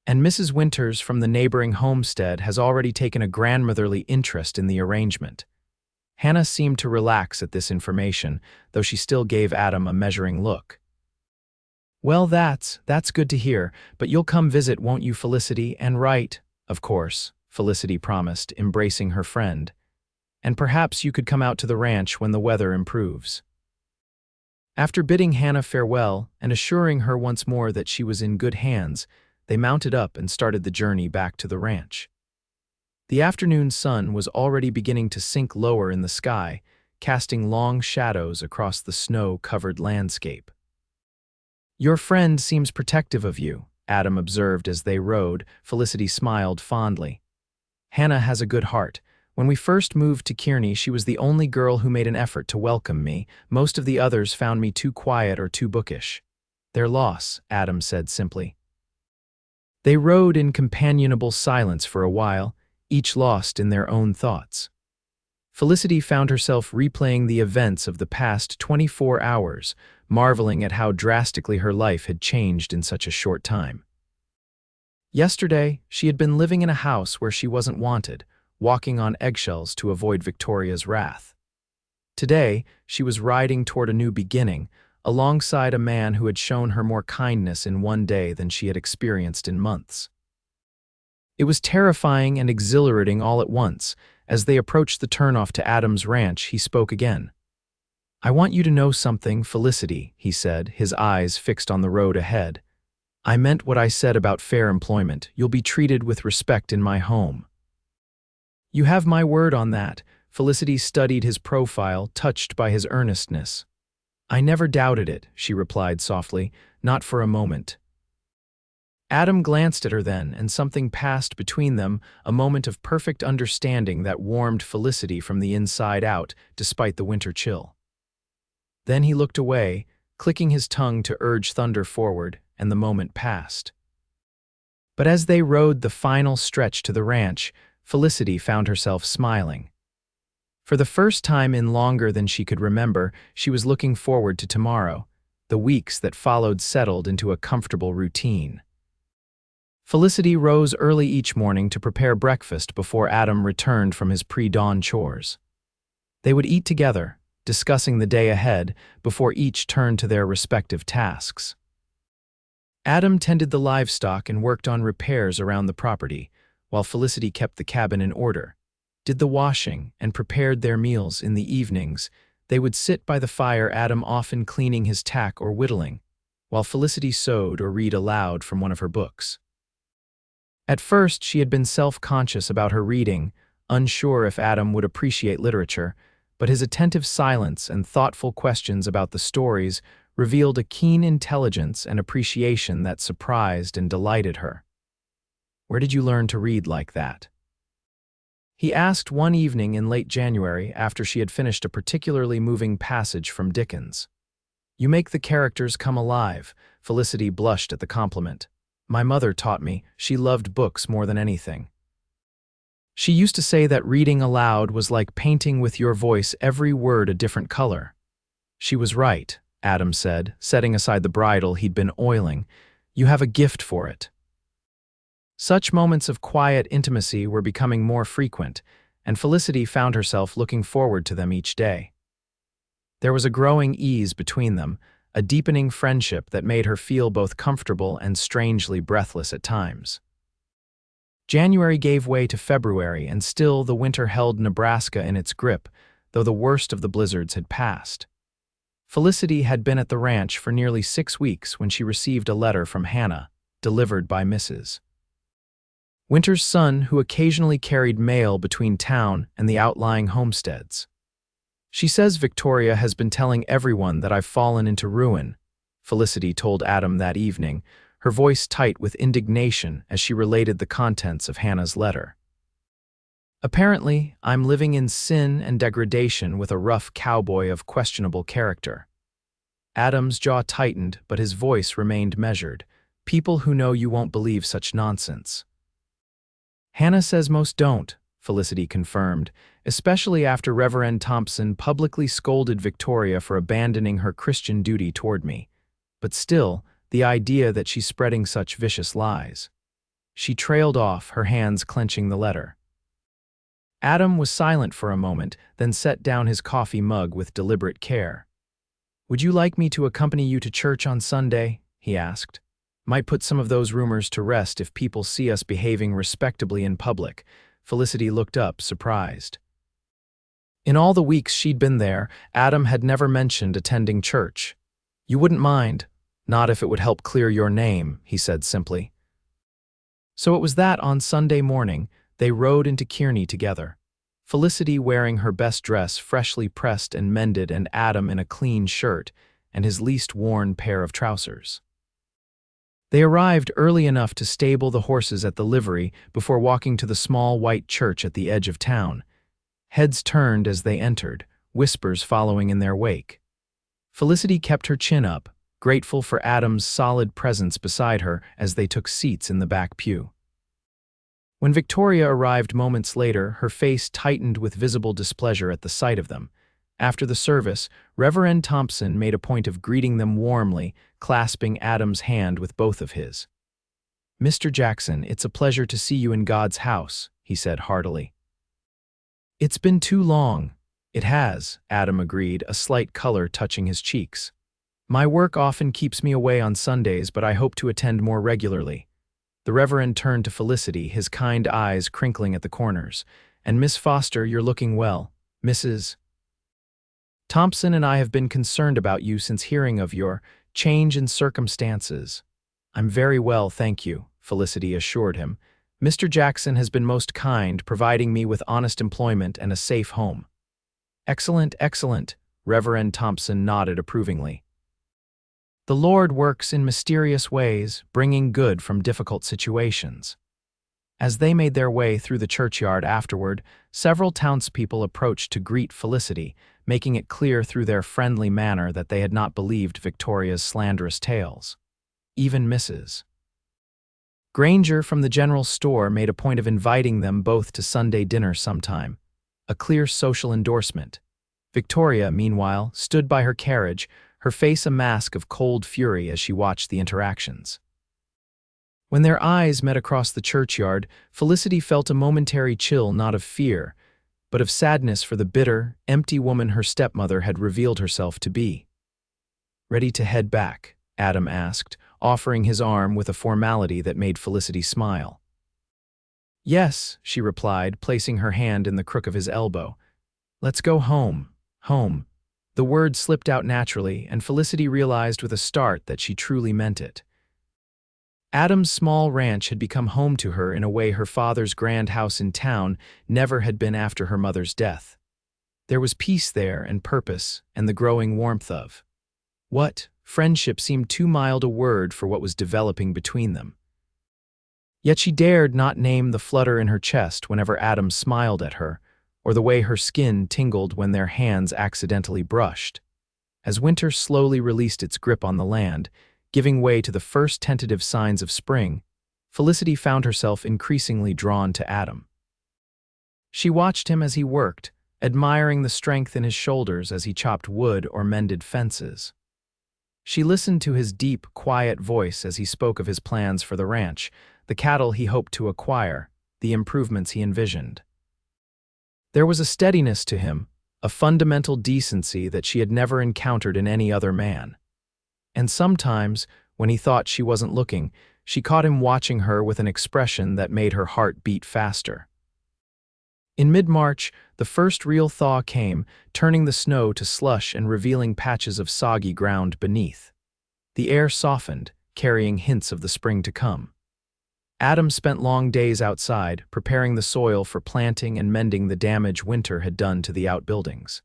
"And Mrs. Winters from the neighboring homestead has already taken a grandmotherly interest in the arrangement." Hannah seemed to relax at this information, though she still gave Adam a measuring look. "Well, that's good to hear, but you'll come visit, won't you, Felicity, and write?" "Of course," Felicity promised, embracing her friend. "And perhaps you could come out to the ranch when the weather improves." After bidding Hannah farewell and assuring her once more that she was in good hands, they mounted up and started the journey back to the ranch. The afternoon sun was already beginning to sink lower in the sky, casting long shadows across the snow-covered landscape. "Your friend seems protective of you," Adam observed as they rode. Felicity smiled fondly. "Hannah has a good heart. When we first moved to Kearney, she was the only girl who made an effort to welcome me. Most of the others found me too quiet or too bookish." "Their loss," Adam said simply. They rode in companionable silence for a while, each lost in their own thoughts. Felicity found herself replaying the events of the past 24 hours, marveling at how drastically her life had changed in such a short time. Yesterday, she had been living in a house where she wasn't wanted, walking on eggshells to avoid Victoria's wrath. Today, she was riding toward a new beginning, alongside a man who had shown her more kindness in one day than she had experienced in months. It was terrifying and exhilarating all at once. As they approached the turnoff to Adam's ranch, he spoke again. "I want you to know something, Felicity," he said, his eyes fixed on the road ahead. "I meant what I said about fair employment. You'll be treated with respect in my home." "You have my word on that." Felicity studied his profile, touched by his earnestness. "I never doubted it," she replied softly, "not for a moment." Adam glanced at her then, and something passed between them, a moment of perfect understanding that warmed Felicity from the inside out, despite the winter chill. Then he looked away, clicking his tongue to urge thunder forward, and the moment passed. But as they rode the final stretch to the ranch, Felicity found herself smiling. For the first time in longer than she could remember, she was looking forward to tomorrow. The weeks that followed settled into a comfortable routine. Felicity rose early each morning to prepare breakfast before Adam returned from his pre-dawn chores. They would eat together, discussing the day ahead, before each turned to their respective tasks. Adam tended the livestock and worked on repairs around the property, while Felicity kept the cabin in order. did the washing, and prepared their meals in the evenings. They would sit by the fire, Adam often cleaning his tack or whittling, while Felicity sewed or read aloud from one of her books. At first, she had been self-conscious about her reading, unsure if Adam would appreciate literature, but his attentive silence and thoughtful questions about the stories revealed a keen intelligence and appreciation that surprised and delighted her. "Where did you learn to read like that?" he asked one evening in late January after she had finished a particularly moving passage from Dickens. "You make the characters come alive." Felicity blushed at the compliment. "My mother taught me. She loved books more than anything. She used to say that reading aloud was like painting with your voice, every word a different color." "She was right," Adam said, setting aside the bridle he'd been oiling. "You have a gift for it." Such moments of quiet intimacy were becoming more frequent, and Felicity found herself looking forward to them each day. There was a growing ease between them, a deepening friendship that made her feel both comfortable and strangely breathless at times. January gave way to February, and still the winter held Nebraska in its grip, though the worst of the blizzards had passed. Felicity had been at the ranch for nearly 6 weeks when she received a letter from Hannah, delivered by Mrs. Winter's son, who occasionally carried mail between town and the outlying homesteads. "She says Victoria has been telling everyone that I've fallen into ruin," Felicity told Adam that evening, her voice tight with indignation as she related the contents of Hannah's letter. "Apparently, I'm living in sin and degradation with a rough cowboy of questionable character." Adam's jaw tightened, but his voice remained measured. "People who know you won't believe such nonsense." "Hannah says most don't," Felicity confirmed, "especially after Reverend Thompson publicly scolded Victoria for abandoning her Christian duty toward me. But still, the idea that she's spreading such vicious lies." She trailed off, her hands clenching the letter. Adam was silent for a moment, then set down his coffee mug with deliberate care. "Would you like me to accompany you to church on Sunday?" he asked. "Might put some of those rumors to rest if people see us behaving respectably in public." Felicity looked up, surprised. In all the weeks she'd been there, Adam had never mentioned attending church. "You wouldn't mind?" "Not if it would help clear your name," he said simply. So it was that on Sunday morning, they rode into Kearney together. Felicity wearing her best dress, freshly pressed and mended, and Adam in a clean shirt and his least worn pair of trousers. They arrived early enough to stable the horses at the livery before walking to the small white church at the edge of town. Heads turned as they entered, whispers following in their wake. Felicity kept her chin up, grateful for Adam's solid presence beside her as they took seats in the back pew. When Victoria arrived moments later, her face tightened with visible displeasure at the sight of them. After the service, Reverend Thompson made a point of greeting them warmly, clasping Adam's hand with both of his. "Mr. Jackson, it's a pleasure to see you in God's house," he said heartily. "It's been too long." "It has," Adam agreed, a slight color touching his cheeks. "My work often keeps me away on Sundays, but I hope to attend more regularly." The Reverend turned to Felicity, his kind eyes crinkling at the corners. "And Miss Foster, you're looking well. Mrs. Thompson and I have been concerned about you since hearing of your change in circumstances." "I'm very well, thank you," Felicity assured him. "Mr. Jackson has been most kind, providing me with honest employment and a safe home." "Excellent, excellent," Reverend Thompson nodded approvingly. "The Lord works in mysterious ways, bringing good from difficult situations." As they made their way through the churchyard afterward, several townspeople approached to greet Felicity, making it clear through their friendly manner that they had not believed Victoria's slanderous tales. Even Mrs. Granger from the general store made a point of inviting them both to Sunday dinner sometime, a clear social endorsement. Victoria, meanwhile, stood by her carriage, her face a mask of cold fury as she watched the interactions. When their eyes met across the churchyard, Felicity felt a momentary chill, not of fear, but of sadness for the bitter, empty woman her stepmother had revealed herself to be. "Ready to head back?" Adam asked, offering his arm with a formality that made Felicity smile. Yes, she replied, placing her hand in the crook of his elbow. Let's go home. Home. The word slipped out naturally, and Felicity realized with a start that she truly meant it. Adam's small ranch had become home to her in a way her father's grand house in town never had been after her mother's death. There was peace there and purpose and the growing warmth of friendship seemed too mild a word for what was developing between them. Yet she dared not name the flutter in her chest whenever Adam smiled at her, or the way her skin tingled when their hands accidentally brushed. As winter slowly released its grip on the land, giving way to the first tentative signs of spring, Felicity found herself increasingly drawn to Adam. She watched him as he worked, admiring the strength in his shoulders as he chopped wood or mended fences. She listened to his deep, quiet voice as he spoke of his plans for the ranch, the cattle he hoped to acquire, the improvements he envisioned. There was a steadiness to him, a fundamental decency that she had never encountered in any other man. And sometimes, when he thought she wasn't looking, she caught him watching her with an expression that made her heart beat faster. In mid-March, the first real thaw came, turning the snow to slush and revealing patches of soggy ground beneath. The air softened, carrying hints of the spring to come. Adam spent long days outside, preparing the soil for planting and mending the damage winter had done to the outbuildings.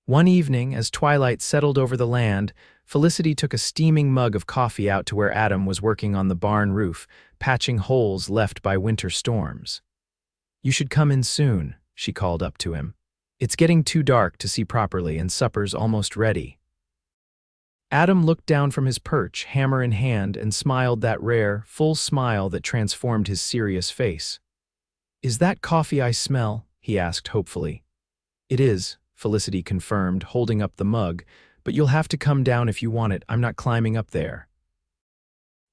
One evening, as twilight settled over the land, Felicity took a steaming mug of coffee out to where Adam was working on the barn roof, patching holes left by winter storms. "You should come in soon," she called up to him. "It's getting too dark to see properly and supper's almost ready." Adam looked down from his perch, hammer in hand, and smiled that rare, full smile that transformed his serious face. "Is that coffee I smell?" he asked hopefully. "It is," Felicity confirmed, holding up the mug, "but you'll have to come down if you want it. I'm not climbing up there."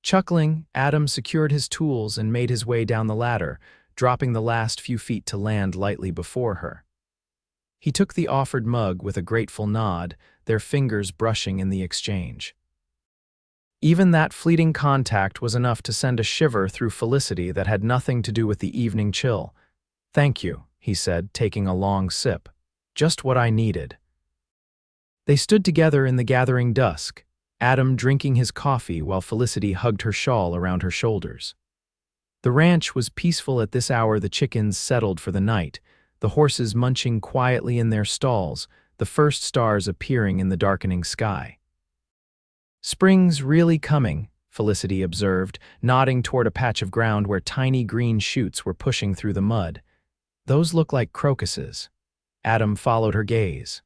Chuckling, Adam secured his tools and made his way down the ladder, dropping the last few feet to land lightly before her. He took the offered mug with a grateful nod, their fingers brushing in the exchange. Even that fleeting contact was enough to send a shiver through Felicity that had nothing to do with the evening chill. "Thank you," he said, taking a long sip. "Just what I needed." They stood together in the gathering dusk, Adam drinking his coffee while Felicity hugged her shawl around her shoulders. The ranch was peaceful at this hour. The chickens settled for the night, the horses munching quietly in their stalls, the first stars appearing in the darkening sky. "Spring's really coming," Felicity observed, nodding toward a patch of ground where tiny green shoots were pushing through the mud. "Those look like crocuses." Adam followed her gaze.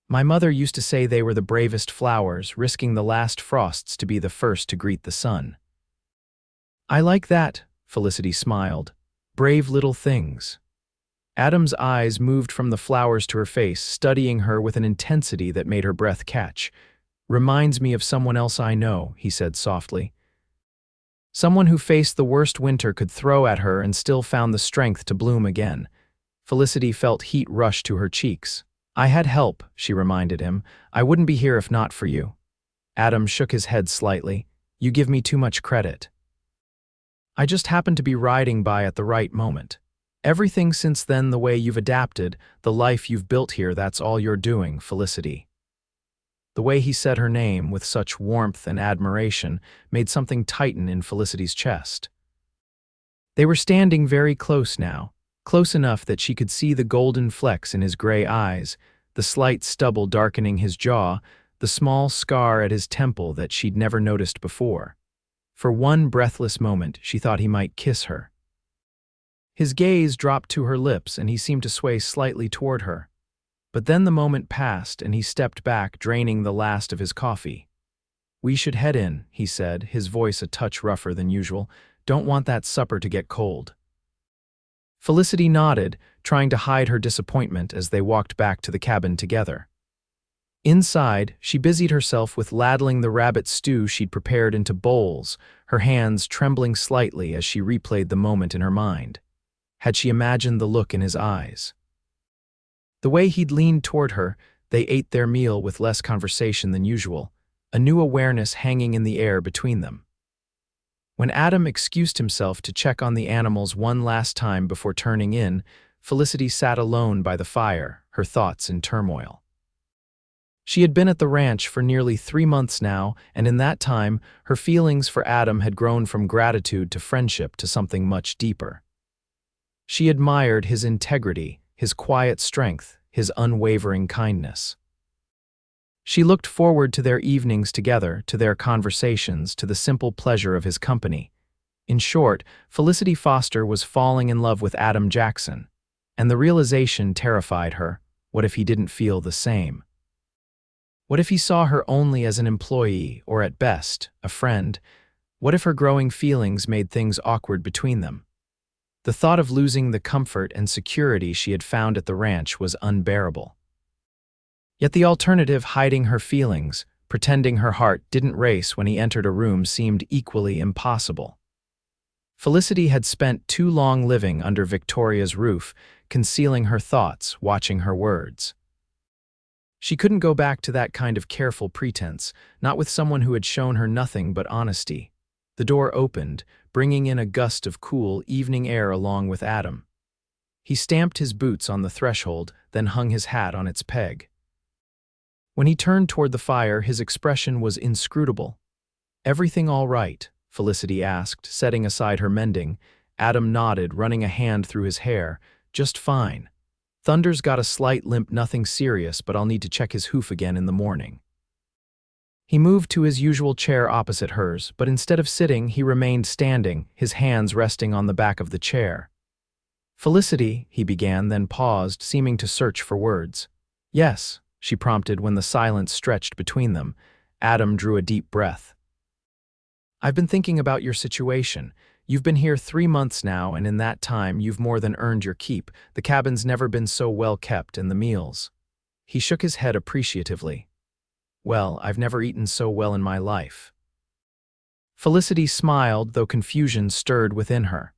"My mother used to say they were the bravest flowers, risking the last frosts to be the first to greet the sun." "I like that," Felicity smiled. "Brave little things." Adam's eyes moved from the flowers to her face, studying her with an intensity that made her breath catch. "Reminds me of someone else I know," he said softly. "Someone who faced the worst winter could throw at her and still found the strength to bloom again." Felicity felt heat rush to her cheeks. "I had help," she reminded him. "I wouldn't be here if not for you." Adam shook his head slightly. "You give me too much credit. I just happened to be riding by at the right moment. Everything since then, the way you've adapted, the life you've built here, that's all you're doing, Felicity." The way he said her name with such warmth and admiration made something tighten in Felicity's chest. They were standing very close now, close enough that she could see the golden flecks in his gray eyes, the slight stubble darkening his jaw, the small scar at his temple that she'd never noticed before. For one breathless moment, she thought he might kiss her. His gaze dropped to her lips and he seemed to sway slightly toward her. But then the moment passed and he stepped back, draining the last of his coffee. "We should head in," he said, his voice a touch rougher than usual. "Don't want that supper to get cold." Felicity nodded, trying to hide her disappointment as they walked back to the cabin together. Inside, she busied herself with ladling the rabbit stew she'd prepared into bowls, her hands trembling slightly as she replayed the moment in her mind. Had she imagined the look in his eyes? The way he'd leaned toward her, they ate their meal with less conversation than usual, a new awareness hanging in the air between them. When Adam excused himself to check on the animals one last time before turning in, Felicity sat alone by the fire, her thoughts in turmoil. She had been at the ranch for nearly 3 months now, and in that time, her feelings for Adam had grown from gratitude to friendship to something much deeper. She admired his integrity, his quiet strength, his unwavering kindness. She looked forward to their evenings together, to their conversations, to the simple pleasure of his company. In short, Felicity Foster was falling in love with Adam Jackson, and the realization terrified her. What if he didn't feel the same? What if he saw her only as an employee, or at best, a friend? What if her growing feelings made things awkward between them? The thought of losing the comfort and security she had found at the ranch was unbearable. Yet the alternative, hiding her feelings, pretending her heart didn't race when he entered a room, seemed equally impossible. Felicity had spent too long living under Victoria's roof, concealing her thoughts, watching her words. She couldn't go back to that kind of careful pretense, not with someone who had shown her nothing but honesty. The door opened, bringing in a gust of cool, evening air along with Adam. He stamped his boots on the threshold, then hung his hat on its peg. When he turned toward the fire, his expression was inscrutable. "Everything all right?" Felicity asked, setting aside her mending. Adam nodded, running a hand through his hair. "Just fine. Thunder's got a slight limp, nothing serious, but I'll need to check his hoof again in the morning." He moved to his usual chair opposite hers, but instead of sitting, he remained standing, his hands resting on the back of the chair. "Felicity," he began, then paused, seeming to search for words. "Yes," she prompted when the silence stretched between them. Adam drew a deep breath. "I've been thinking about your situation. You've been here 3 months now, and in that time, you've more than earned your keep. The cabin's never been so well kept, and the meals." He shook his head appreciatively. "Well, I've never eaten so well in my life." Felicity smiled, though confusion stirred within her.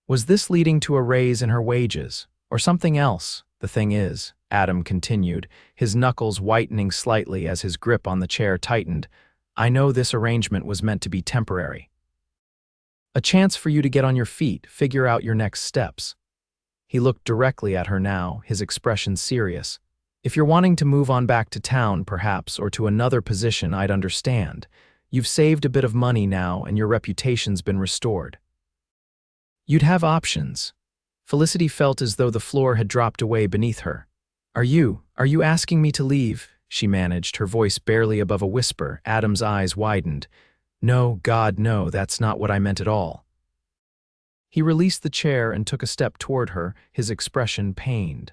Was this leading to a raise in her wages, or something else? "The thing is," Adam continued, his knuckles whitening slightly as his grip on the chair tightened, "I know this arrangement was meant to be temporary. A chance for you to get on your feet, figure out your next steps." He looked directly at her now, his expression serious. "If you're wanting to move on back to town, perhaps, or to another position, I'd understand. You've saved a bit of money now, and your reputation's been restored. You'd have options." Felicity felt as though the floor had dropped away beneath her. Are you asking me to leave?" she managed, her voice barely above a whisper. Adam's eyes widened. "No, God, no, that's not what I meant at all." He released the chair and took a step toward her, his expression pained.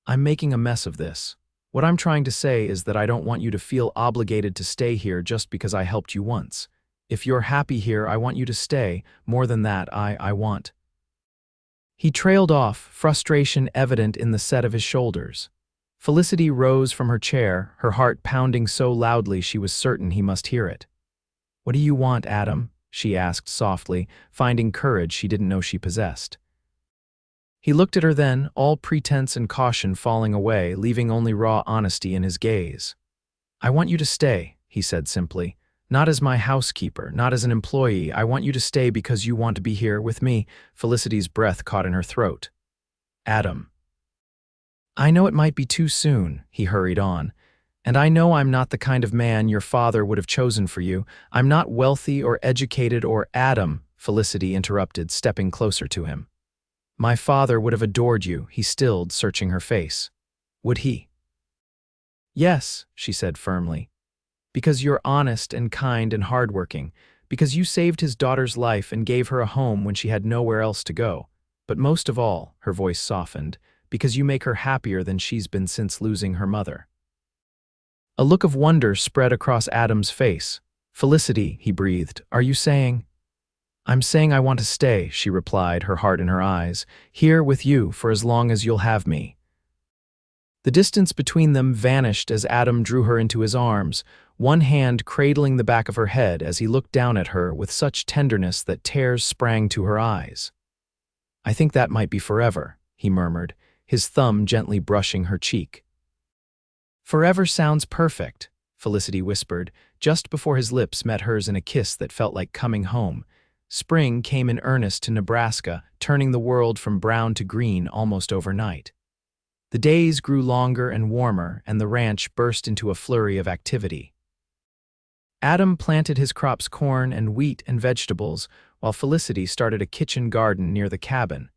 "I'm making a mess of this. What I'm trying to say is that I don't want you to feel obligated to stay here just because I helped you once. If you're happy here, I want you to stay. More than that, I want—" He trailed off, frustration evident in the set of his shoulders. Felicity rose from her chair, her heart pounding so loudly she was certain he must hear it. "What do you want, Adam?" she asked softly, finding courage she didn't know she possessed. He looked at her then, all pretense and caution falling away, leaving only raw honesty in his gaze. "I want you to stay," he said simply. "Not as my housekeeper, not as an employee. I want you to stay because you want to be here with me." Felicity's breath caught in her throat. "Adam." "I know it might be too soon," he hurried on. "And I know I'm not the kind of man your father would have chosen for you. I'm not wealthy or educated or—" "Adam," Felicity interrupted, stepping closer to him. "My father would have adored you," he stilled, searching her face. "Would he?" "Yes," she said firmly. "Because you're honest and kind and hardworking. Because you saved his daughter's life and gave her a home when she had nowhere else to go. But most of all," her voice softened, "because you make her happier than she's been since losing her mother." A look of wonder spread across Adam's face. "Felicity," he breathed, "are you saying—" "I'm saying I want to stay," she replied, her heart in her eyes, "here with you for as long as you'll have me." The distance between them vanished as Adam drew her into his arms, one hand cradling the back of her head as he looked down at her with such tenderness that tears sprang to her eyes. "I think that might be forever," he murmured, his thumb gently brushing her cheek. "Forever sounds perfect," Felicity whispered, just before his lips met hers in a kiss that felt like coming home. Spring came in earnest to Nebraska, turning the world from brown to green almost overnight. The days grew longer and warmer, and the ranch burst into a flurry of activity. Adam planted his crops corn and wheat and vegetables, while Felicity started a kitchen garden near the cabin,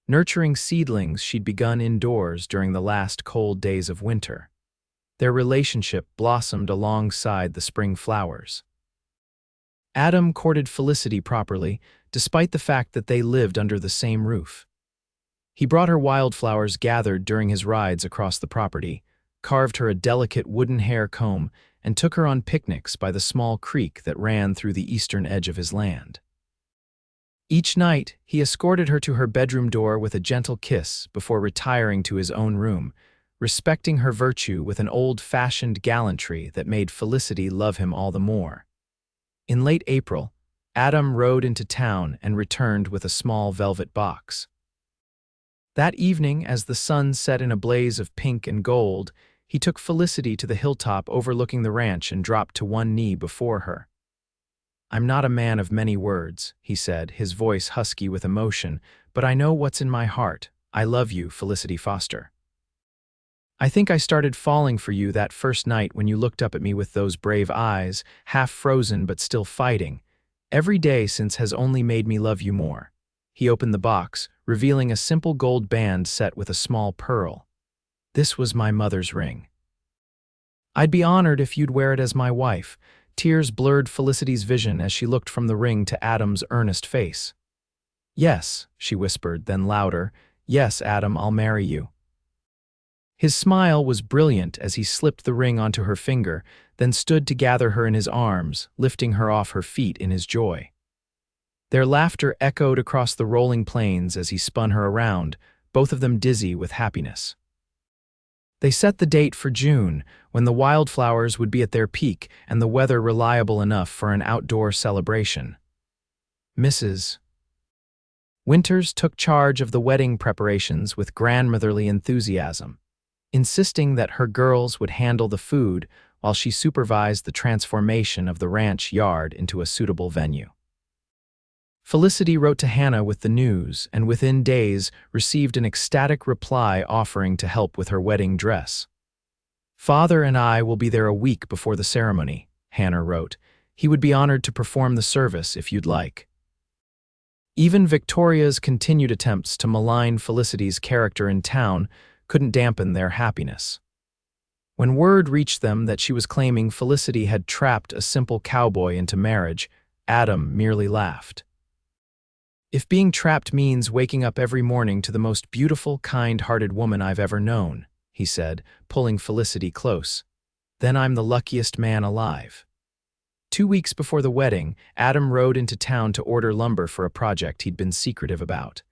nurturing seedlings she'd begun indoors during the last cold days of winter. Their relationship blossomed alongside the spring flowers. Adam courted Felicity properly, despite the fact that they lived under the same roof. He brought her wildflowers gathered during his rides across the property, carved her a delicate wooden hair comb, and took her on picnics by the small creek that ran through the eastern edge of his land. Each night, he escorted her to her bedroom door with a gentle kiss before retiring to his own room, respecting her virtue with an old-fashioned gallantry that made Felicity love him all the more. In late April, Adam rode into town and returned with a small velvet box. That evening, as the sun set in a blaze of pink and gold, he took Felicity to the hilltop overlooking the ranch and dropped to one knee before her. "I'm not a man of many words," he said, his voice husky with emotion, "but I know what's in my heart. I love you, Felicity Foster. I think I started falling for you that first night when you looked up at me with those brave eyes, half frozen but still fighting. Every day since has only made me love you more." He opened the box, revealing a simple gold band set with a small pearl. "This was my mother's ring. I'd be honored if you'd wear it as my wife." Tears blurred Felicity's vision as she looked from the ring to Adam's earnest face. "Yes," she whispered, then louder, "Yes, Adam, I'll marry you." His smile was brilliant as he slipped the ring onto her finger, then stood to gather her in his arms, lifting her off her feet in his joy. Their laughter echoed across the rolling plains as he spun her around, both of them dizzy with happiness. They set the date for June, when the wildflowers would be at their peak and the weather reliable enough for an outdoor celebration. Mrs. Winters took charge of the wedding preparations with grandmotherly enthusiasm, insisting that her girls would handle the food while she supervised the transformation of the ranch yard into a suitable venue. Felicity wrote to Hannah with the news, and within days received an ecstatic reply offering to help with her wedding dress. "Father and I will be there a week before the ceremony," Hannah wrote. "He would be honored to perform the service if you'd like." Even Victoria's continued attempts to malign Felicity's character in town couldn't dampen their happiness. When word reached them that she was claiming Felicity had trapped a simple cowboy into marriage, Adam merely laughed. "If being trapped means waking up every morning to the most beautiful, kind-hearted woman I've ever known," he said, pulling Felicity close, "then I'm the luckiest man alive." 2 weeks before the wedding, Adam rode into town to order lumber for a project he'd been secretive about.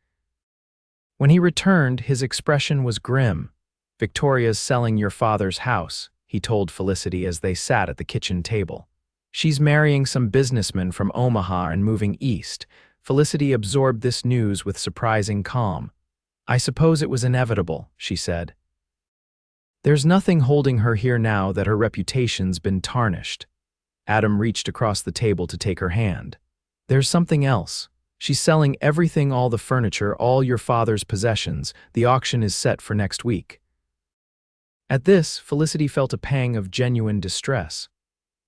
When he returned, his expression was grim. "Victoria's selling your father's house," he told Felicity as they sat at the kitchen table. "She's marrying some businessman from Omaha and moving east." Felicity absorbed this news with surprising calm. "I suppose it was inevitable," she said. "There's nothing holding her here now that her reputation's been tarnished." Adam reached across the table to take her hand. "There's something else. She's selling everything, all the furniture, all your father's possessions. The auction is set for next week." At this, Felicity felt a pang of genuine distress.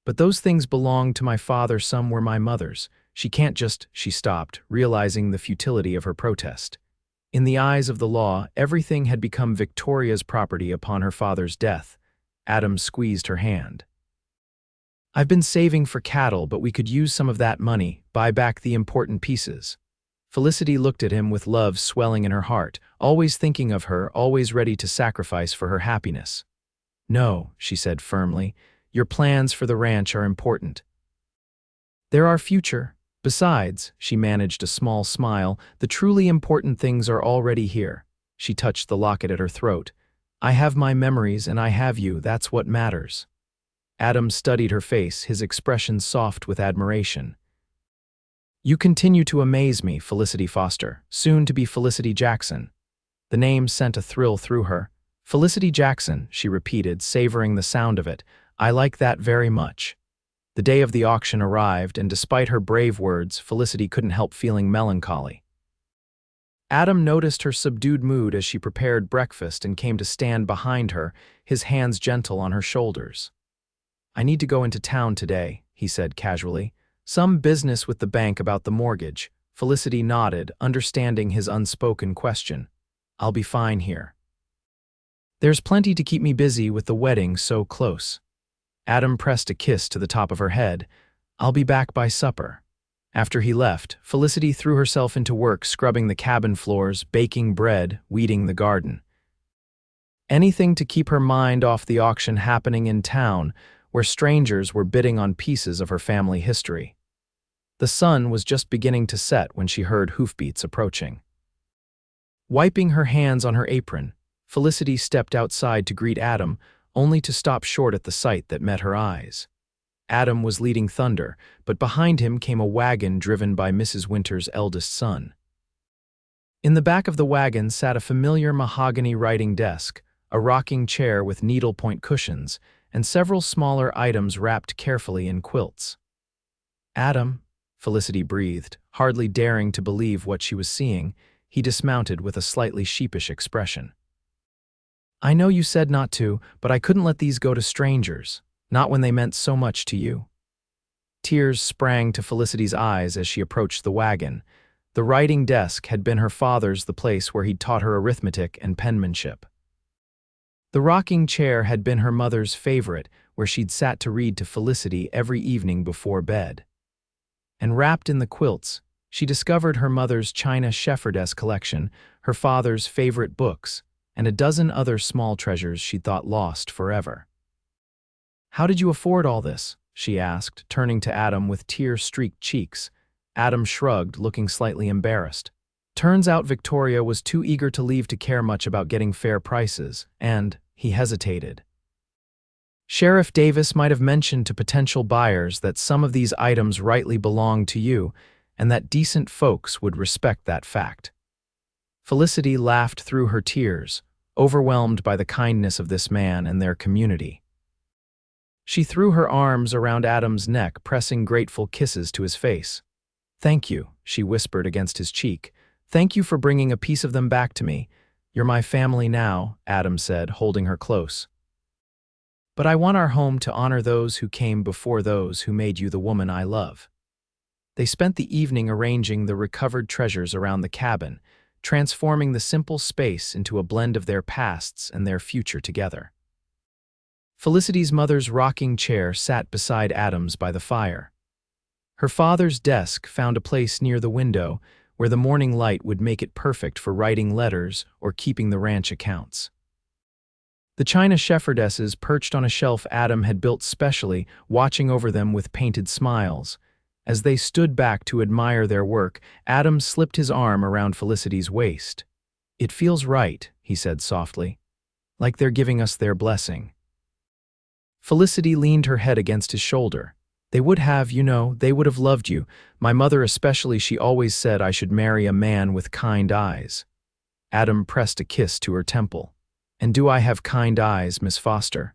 "But those things belong to my father, some were my mother's. She can't just—" She stopped, realizing the futility of her protest. In the eyes of the law, everything had become Victoria's property upon her father's death. Adam squeezed her hand. "I've been saving for cattle, but we could use some of that money, buy back the important pieces." Felicity looked at him with love swelling in her heart, always thinking of her, always ready to sacrifice for her happiness. "No," she said firmly, "your plans for the ranch are important. They're our future. Besides," she managed a small smile, "the truly important things are already here." She touched the locket at her throat. "I have my memories and I have you, that's what matters." Adam studied her face, his expression soft with admiration. "You continue to amaze me, Felicity Foster, soon to be Felicity Jackson." The name sent a thrill through her. "Felicity Jackson," she repeated, savoring the sound of it. I like that very much. The day of the auction arrived, and despite her brave words, Felicity couldn't help feeling melancholy. Adam noticed her subdued mood as she prepared breakfast and came to stand behind her, his hands gentle on her shoulders. "I need to go into town today," he said casually. "Some business with the bank about the mortgage." Felicity nodded, understanding his unspoken question. "I'll be fine here. There's plenty to keep me busy with the wedding so close." Adam pressed a kiss to the top of her head. "I'll be back by supper." After he left, Felicity threw herself into work scrubbing the cabin floors, baking bread, weeding the garden. Anything to keep her mind off the auction happening in town, where strangers were bidding on pieces of her family history. The sun was just beginning to set when she heard hoofbeats approaching. Wiping her hands on her apron, Felicity stepped outside to greet Adam, only to stop short at the sight that met her eyes. Adam was leading thunder, but behind him came a wagon driven by Mrs. Winter's eldest son. In the back of the wagon sat a familiar mahogany writing desk, a rocking chair with needlepoint cushions, and several smaller items wrapped carefully in quilts. "Adam," Felicity breathed, hardly daring to believe what she was seeing. He dismounted with a slightly sheepish expression. "I know you said not to, but I couldn't let these go to strangers, not when they meant so much to you." Tears sprang to Felicity's eyes as she approached the wagon. The writing desk had been her father's, the place where he'd taught her arithmetic and penmanship. The rocking chair had been her mother's favorite, where she'd sat to read to Felicity every evening before bed. And wrapped in the quilts, she discovered her mother's china shepherdess collection, her father's favorite books, and a dozen other small treasures she'd thought lost forever. "How did you afford all this?" she asked, turning to Adam with tear-streaked cheeks. Adam shrugged, looking slightly embarrassed. Turns out Victoria was too eager to leave to care much about getting fair prices, and he hesitated. "Sheriff Davis might have mentioned to potential buyers that some of these items rightly belonged to you, and that decent folks would respect that fact." Felicity laughed through her tears, overwhelmed by the kindness of this man and their community. She threw her arms around Adam's neck, pressing grateful kisses to his face. "Thank you," she whispered against his cheek. "Thank you for bringing a piece of them back to me. You're my family now," Adam said, holding her close. "But I want our home to honor those who came before those who made you the woman I love." They spent the evening arranging the recovered treasures around the cabin, transforming the simple space into a blend of their pasts and their future together. Felicity's mother's rocking chair sat beside Adam's by the fire. Her father's desk found a place near the window where the morning light would make it perfect for writing letters or keeping the ranch accounts. The china shepherdesses perched on a shelf Adam had built specially, watching over them with painted smiles. As they stood back to admire their work, Adam slipped his arm around Felicity's waist. "It feels right," he said softly, "like they're giving us their blessing." Felicity leaned her head against his shoulder. "They would have, they would have loved you. My mother especially, she always said I should marry a man with kind eyes." Adam pressed a kiss to her temple. "And do I have kind eyes, Miss Foster?"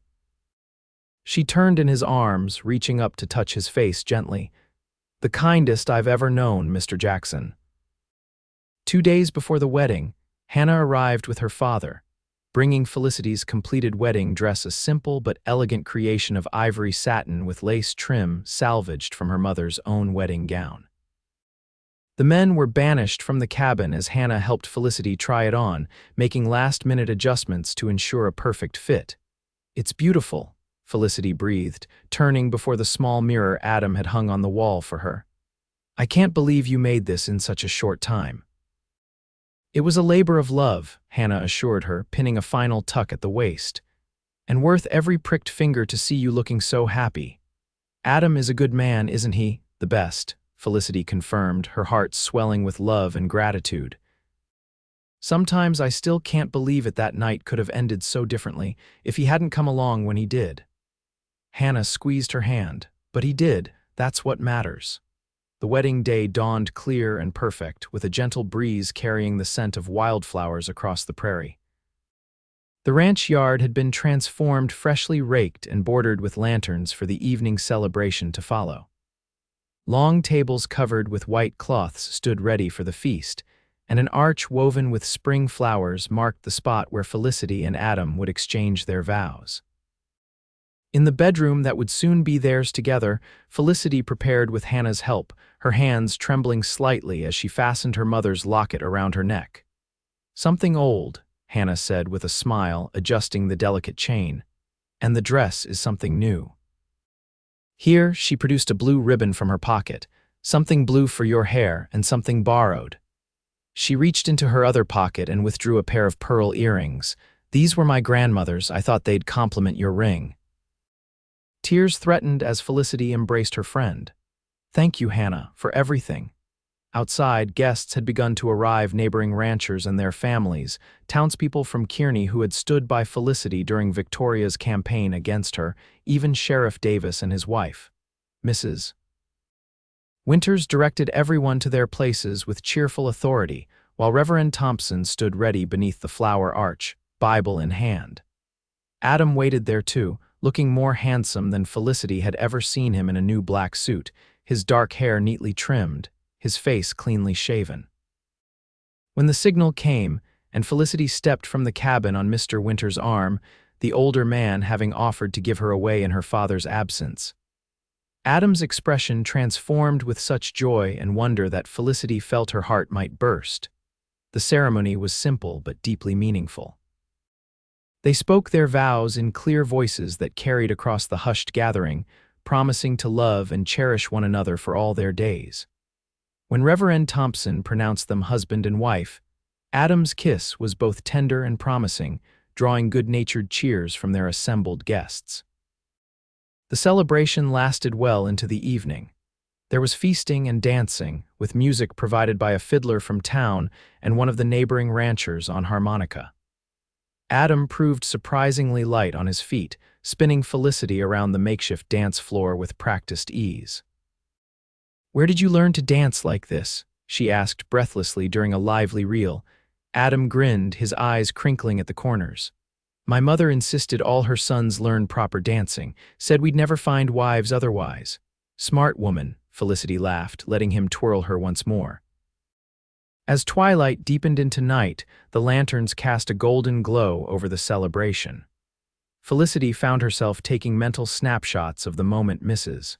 She turned in his arms, reaching up to touch his face gently. "The kindest I've ever known, Mr. Jackson." 2 days before the wedding, Hannah arrived with her father, bringing Felicity's completed wedding dress, a simple but elegant creation of ivory satin with lace trim salvaged from her mother's own wedding gown. The men were banished from the cabin as Hannah helped Felicity try it on, making last-minute adjustments to ensure a perfect fit. "It's beautiful," Felicity breathed, turning before the small mirror Adam had hung on the wall for her. "I can't believe you made this in such a short time." "It was a labor of love," Hannah assured her, pinning a final tuck at the waist. "And worth every pricked finger to see you looking so happy." "Adam is a good man, isn't he?" "The best," Felicity confirmed, her heart swelling with love and gratitude. "Sometimes I still can't believe it that night could have ended so differently if he hadn't come along when he did." Hannah squeezed her hand. "But he did, that's what matters." The wedding day dawned clear and perfect, with a gentle breeze carrying the scent of wildflowers across the prairie. The ranch yard had been transformed, freshly raked and bordered with lanterns for the evening celebration to follow. Long tables covered with white cloths stood ready for the feast, and an arch woven with spring flowers marked the spot where Felicity and Adam would exchange their vows. In the bedroom that would soon be theirs together, Felicity prepared with Hannah's help, her hands trembling slightly as she fastened her mother's locket around her neck. "Something old," Hannah said with a smile, adjusting the delicate chain, "and the dress is something new." Here, she produced a blue ribbon from her pocket, "Something blue for your hair and something borrowed." She reached into her other pocket and withdrew a pair of pearl earrings. "These were my grandmother's. I thought they'd complement your ring." Tears threatened as Felicity embraced her friend. "Thank you, Hannah, for everything." Outside, guests had begun to arrive, neighboring ranchers and their families, townspeople from Kearney who had stood by Felicity during Victoria's campaign against her, even Sheriff Davis and his wife, Mrs. Winters directed everyone to their places with cheerful authority, while Reverend Thompson stood ready beneath the flower arch, Bible in hand. Adam waited there too, looking more handsome than Felicity had ever seen him in a new black suit, his dark hair neatly trimmed, his face cleanly shaven. When the signal came, and Felicity stepped from the cabin on Mr. Winter's arm, the older man having offered to give her away in her father's absence, Adam's expression transformed with such joy and wonder that Felicity felt her heart might burst. The ceremony was simple but deeply meaningful. They spoke their vows in clear voices that carried across the hushed gathering, promising to love and cherish one another for all their days. When Reverend Thompson pronounced them husband and wife, Adam's kiss was both tender and promising, drawing good-natured cheers from their assembled guests. The celebration lasted well into the evening. There was feasting and dancing, with music provided by a fiddler from town and one of the neighboring ranchers on harmonica. Adam proved surprisingly light on his feet, spinning Felicity around the makeshift dance floor with practiced ease. "Where did you learn to dance like this?" she asked breathlessly during a lively reel. Adam grinned, his eyes crinkling at the corners. "My mother insisted all her sons learn proper dancing, said we'd never find wives otherwise." "Smart woman," Felicity laughed, letting him twirl her once more. As twilight deepened into night, the lanterns cast a golden glow over the celebration. Felicity found herself taking mental snapshots of the moment Mrs.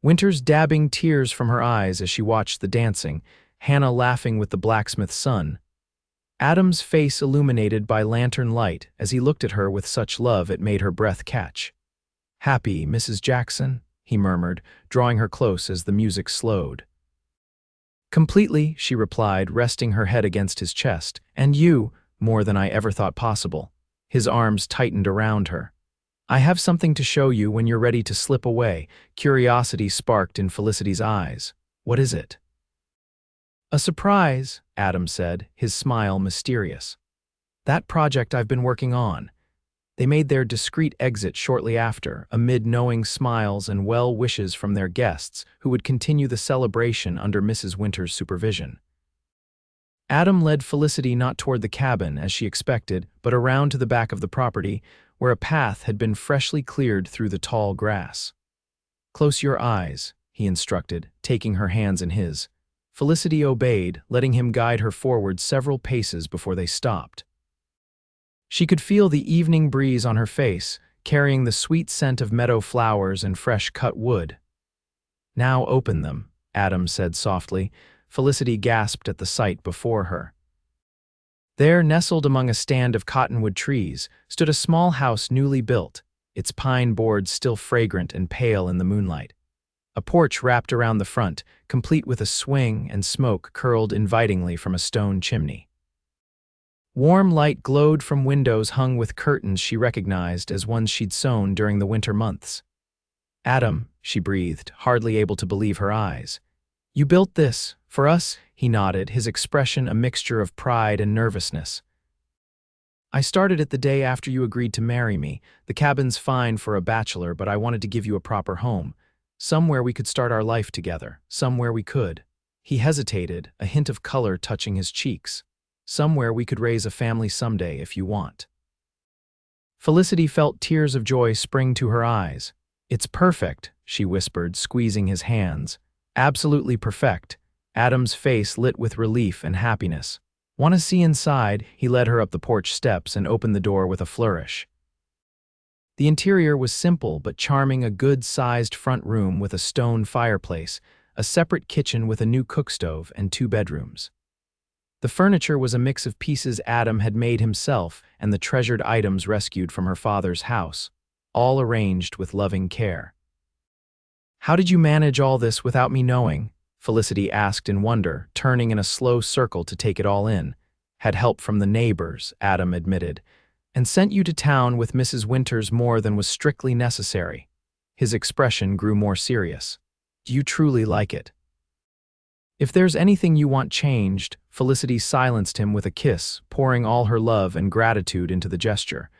Winters dabbing tears from her eyes as she watched the dancing, Hannah laughing with the blacksmith's son, Adam's face illuminated by lantern light as he looked at her with such love it made her breath catch. "Happy, Mrs. Jackson?" he murmured, drawing her close as the music slowed. "Completely," she replied, resting her head against his chest. "And you, more than I ever thought possible." His arms tightened around her. "I have something to show you when you're ready to slip away." Curiosity sparked in Felicity's eyes. "What is it?" "A surprise," Adam said, his smile mysterious. "That project I've been working on." They made their discreet exit shortly after, amid knowing smiles and well wishes from their guests, who would continue the celebration under Mrs. Winters' supervision. Adam led Felicity not toward the cabin, as she expected, but around to the back of the property, where a path had been freshly cleared through the tall grass. "Close your eyes," he instructed, taking her hands in his. Felicity obeyed, letting him guide her forward several paces before they stopped. She could feel the evening breeze on her face, carrying the sweet scent of meadow flowers and fresh cut wood. "Now open them," Adam said softly. Felicity gasped at the sight before her. There, nestled among a stand of cottonwood trees, stood a small house newly built, its pine boards still fragrant and pale in the moonlight. A porch wrapped around the front, complete with a swing, and smoke curled invitingly from a stone chimney. Warm light glowed from windows hung with curtains she recognized as ones she'd sewn during the winter months. "Adam," she breathed, hardly able to believe her eyes. "You built this, for us?" He nodded, his expression a mixture of pride and nervousness. "I started it the day after you agreed to marry me. The cabin's fine for a bachelor, but I wanted to give you a proper home. Somewhere we could start our life together, somewhere we could." He hesitated, a hint of color touching his cheeks. "Somewhere we could raise a family someday if you want." Felicity felt tears of joy spring to her eyes. "It's perfect," she whispered, squeezing his hands. "Absolutely perfect." Adam's face lit with relief and happiness. "Want to see inside?" He led her up the porch steps and opened the door with a flourish. The interior was simple but charming, a good-sized front room with a stone fireplace, a separate kitchen with a new cookstove, and 2 bedrooms. The furniture was a mix of pieces Adam had made himself and the treasured items rescued from her father's house, all arranged with loving care. "How did you manage all this without me knowing?" Felicity asked in wonder, turning in a slow circle to take it all in. "Had help from the neighbors," Adam admitted, "and sent you to town with Mrs. Winters more than was strictly necessary." His expression grew more serious. "Do you truly like it?" "If there's anything you want changed," Felicity silenced him with a kiss, pouring all her love and gratitude into the gesture.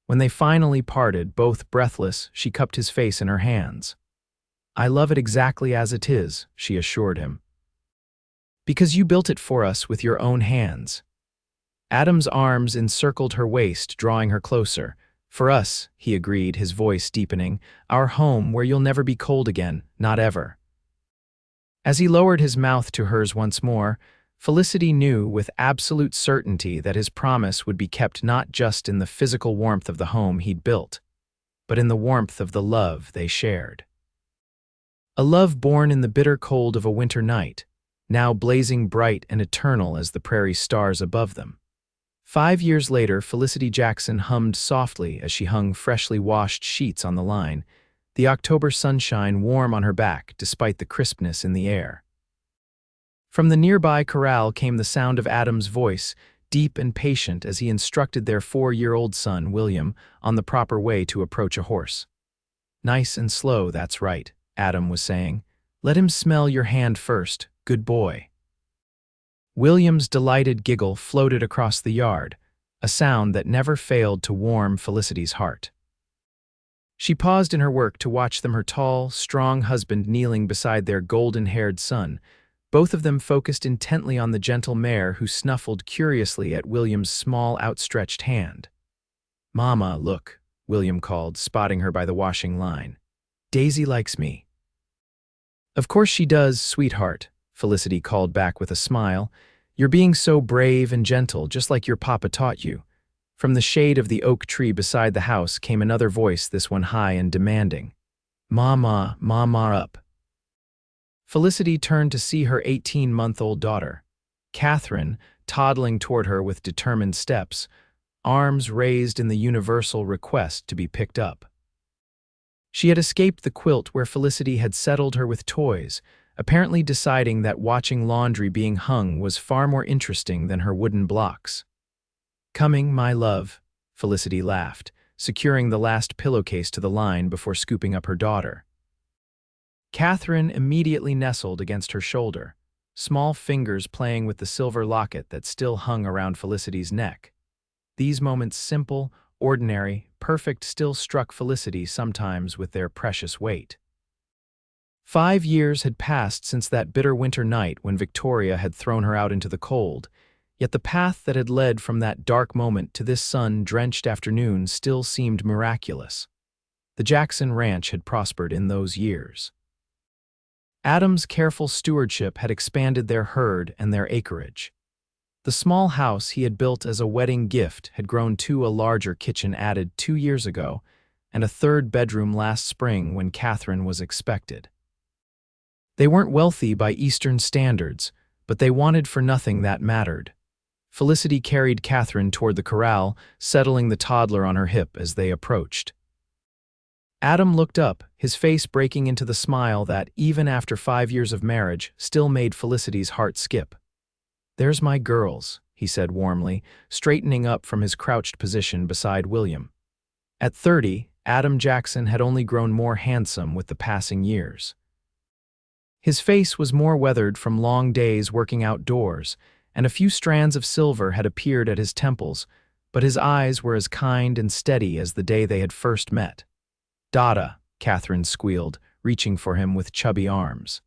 When they finally parted, both breathless, she cupped his face in her hands. "I love it exactly as it is," she assured him. "Because you built it for us with your own hands." Adam's arms encircled her waist, drawing her closer. "For us," he agreed, his voice deepening, "our home where you'll never be cold again, not ever." As he lowered his mouth to hers once more, Felicity knew with absolute certainty that his promise would be kept not just in the physical warmth of the home he'd built, but in the warmth of the love they shared. A love born in the bitter cold of a winter night, now blazing bright and eternal as the prairie stars above them. 5 years later, Felicity Jackson hummed softly as she hung freshly washed sheets on the line, the October sunshine warm on her back despite the crispness in the air. From the nearby corral came the sound of Adam's voice, deep and patient as he instructed their 4-year-old son, William, on the proper way to approach a horse. "Nice and slow, that's right," Adam was saying. "Let him smell your hand first, good boy." William's delighted giggle floated across the yard, a sound that never failed to warm Felicity's heart. She paused in her work to watch them, her tall, strong husband kneeling beside their golden-haired son, both of them focused intently on the gentle mare who snuffled curiously at William's small, outstretched hand. "Mama, look," William called, spotting her by the washing line. "Daisy likes me." "Of course she does, sweetheart," Felicity called back with a smile. "You're being so brave and gentle, just like your papa taught you." From the shade of the oak tree beside the house came another voice, this one high and demanding. "Mama, mama up." Felicity turned to see her 18-month-old daughter, Catherine, toddling toward her with determined steps, arms raised in the universal request to be picked up. She had escaped the quilt where Felicity had settled her with toys, apparently deciding that watching laundry being hung was far more interesting than her wooden blocks. "Coming, my love," Felicity laughed, securing the last pillowcase to the line before scooping up her daughter. Catherine immediately nestled against her shoulder, small fingers playing with the silver locket that still hung around Felicity's neck. These moments, simple, ordinary, perfect, still struck Felicity sometimes with their precious weight. 5 years had passed since that bitter winter night when Victoria had thrown her out into the cold, yet the path that had led from that dark moment to this sun-drenched afternoon still seemed miraculous. The Jackson Ranch had prospered in those years. Adam's careful stewardship had expanded their herd and their acreage. The small house he had built as a wedding gift had grown to a larger kitchen added 2 years ago, and a 3rd bedroom last spring when Catherine was expected. They weren't wealthy by Eastern standards, but they wanted for nothing that mattered. Felicity carried Catherine toward the corral, settling the toddler on her hip as they approached. Adam looked up, his face breaking into the smile that, even after 5 years of marriage, still made Felicity's heart skip. "There's my girls," he said warmly, straightening up from his crouched position beside William. At 30, Adam Jackson had only grown more handsome with the passing years. His face was more weathered from long days working outdoors, and a few strands of silver had appeared at his temples, but his eyes were as kind and steady as the day they had first met. "Dada," Catherine squealed, reaching for him with chubby arms.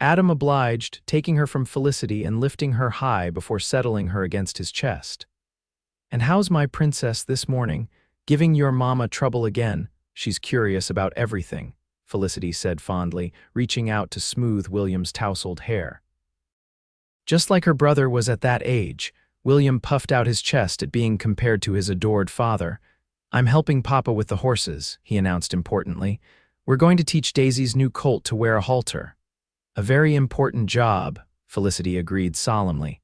Adam obliged, taking her from Felicity and lifting her high before settling her against his chest. "And how's my princess this morning?" Giving your mama trouble again. She's curious about everything," Felicity said fondly, reaching out to smooth William's tousled hair. Just like her brother was at that age, William puffed out his chest at being compared to his adored father. "I'm helping Papa with the horses," he announced importantly. "We're going to teach Daisy's new colt to wear a halter." "A very important job," Felicity agreed solemnly.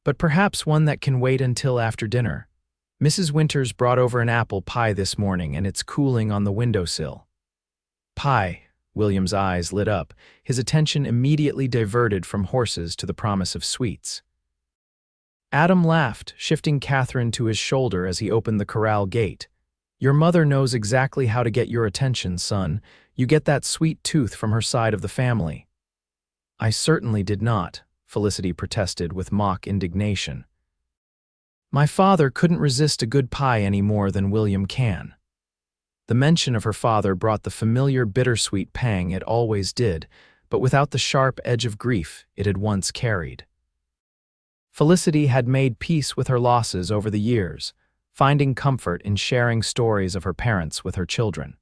"But perhaps one that can wait until after dinner. Mrs. Winters brought over an apple pie this morning and it's cooling on the windowsill." "Pie." William's eyes lit up, his attention immediately diverted from horses to the promise of sweets. Adam laughed, shifting Catherine to his shoulder as he opened the corral gate. "Your mother knows exactly how to get your attention, son. You get that sweet tooth from her side of the family." "I certainly did not," Felicity protested with mock indignation. "My father couldn't resist a good pie any more than William can." The mention of her father brought the familiar bittersweet pang it always did, but without the sharp edge of grief it had once carried. Felicity had made peace with her losses over the years, finding comfort in sharing stories of her parents with her children.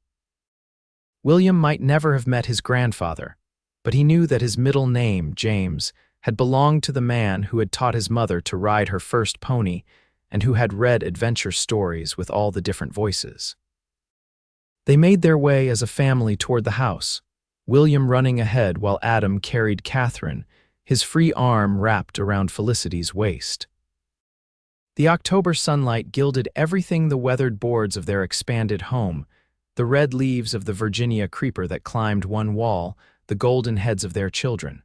William might never have met his grandfather, but he knew that his middle name, James, had belonged to the man who had taught his mother to ride her first pony and who had read adventure stories with all the different voices. They made their way as a family toward the house, William running ahead while Adam carried Catherine, his free arm wrapped around Felicity's waist. The October sunlight gilded everything: the weathered boards of their expanded home, the red leaves of the Virginia creeper that climbed one wall, the golden heads of their children.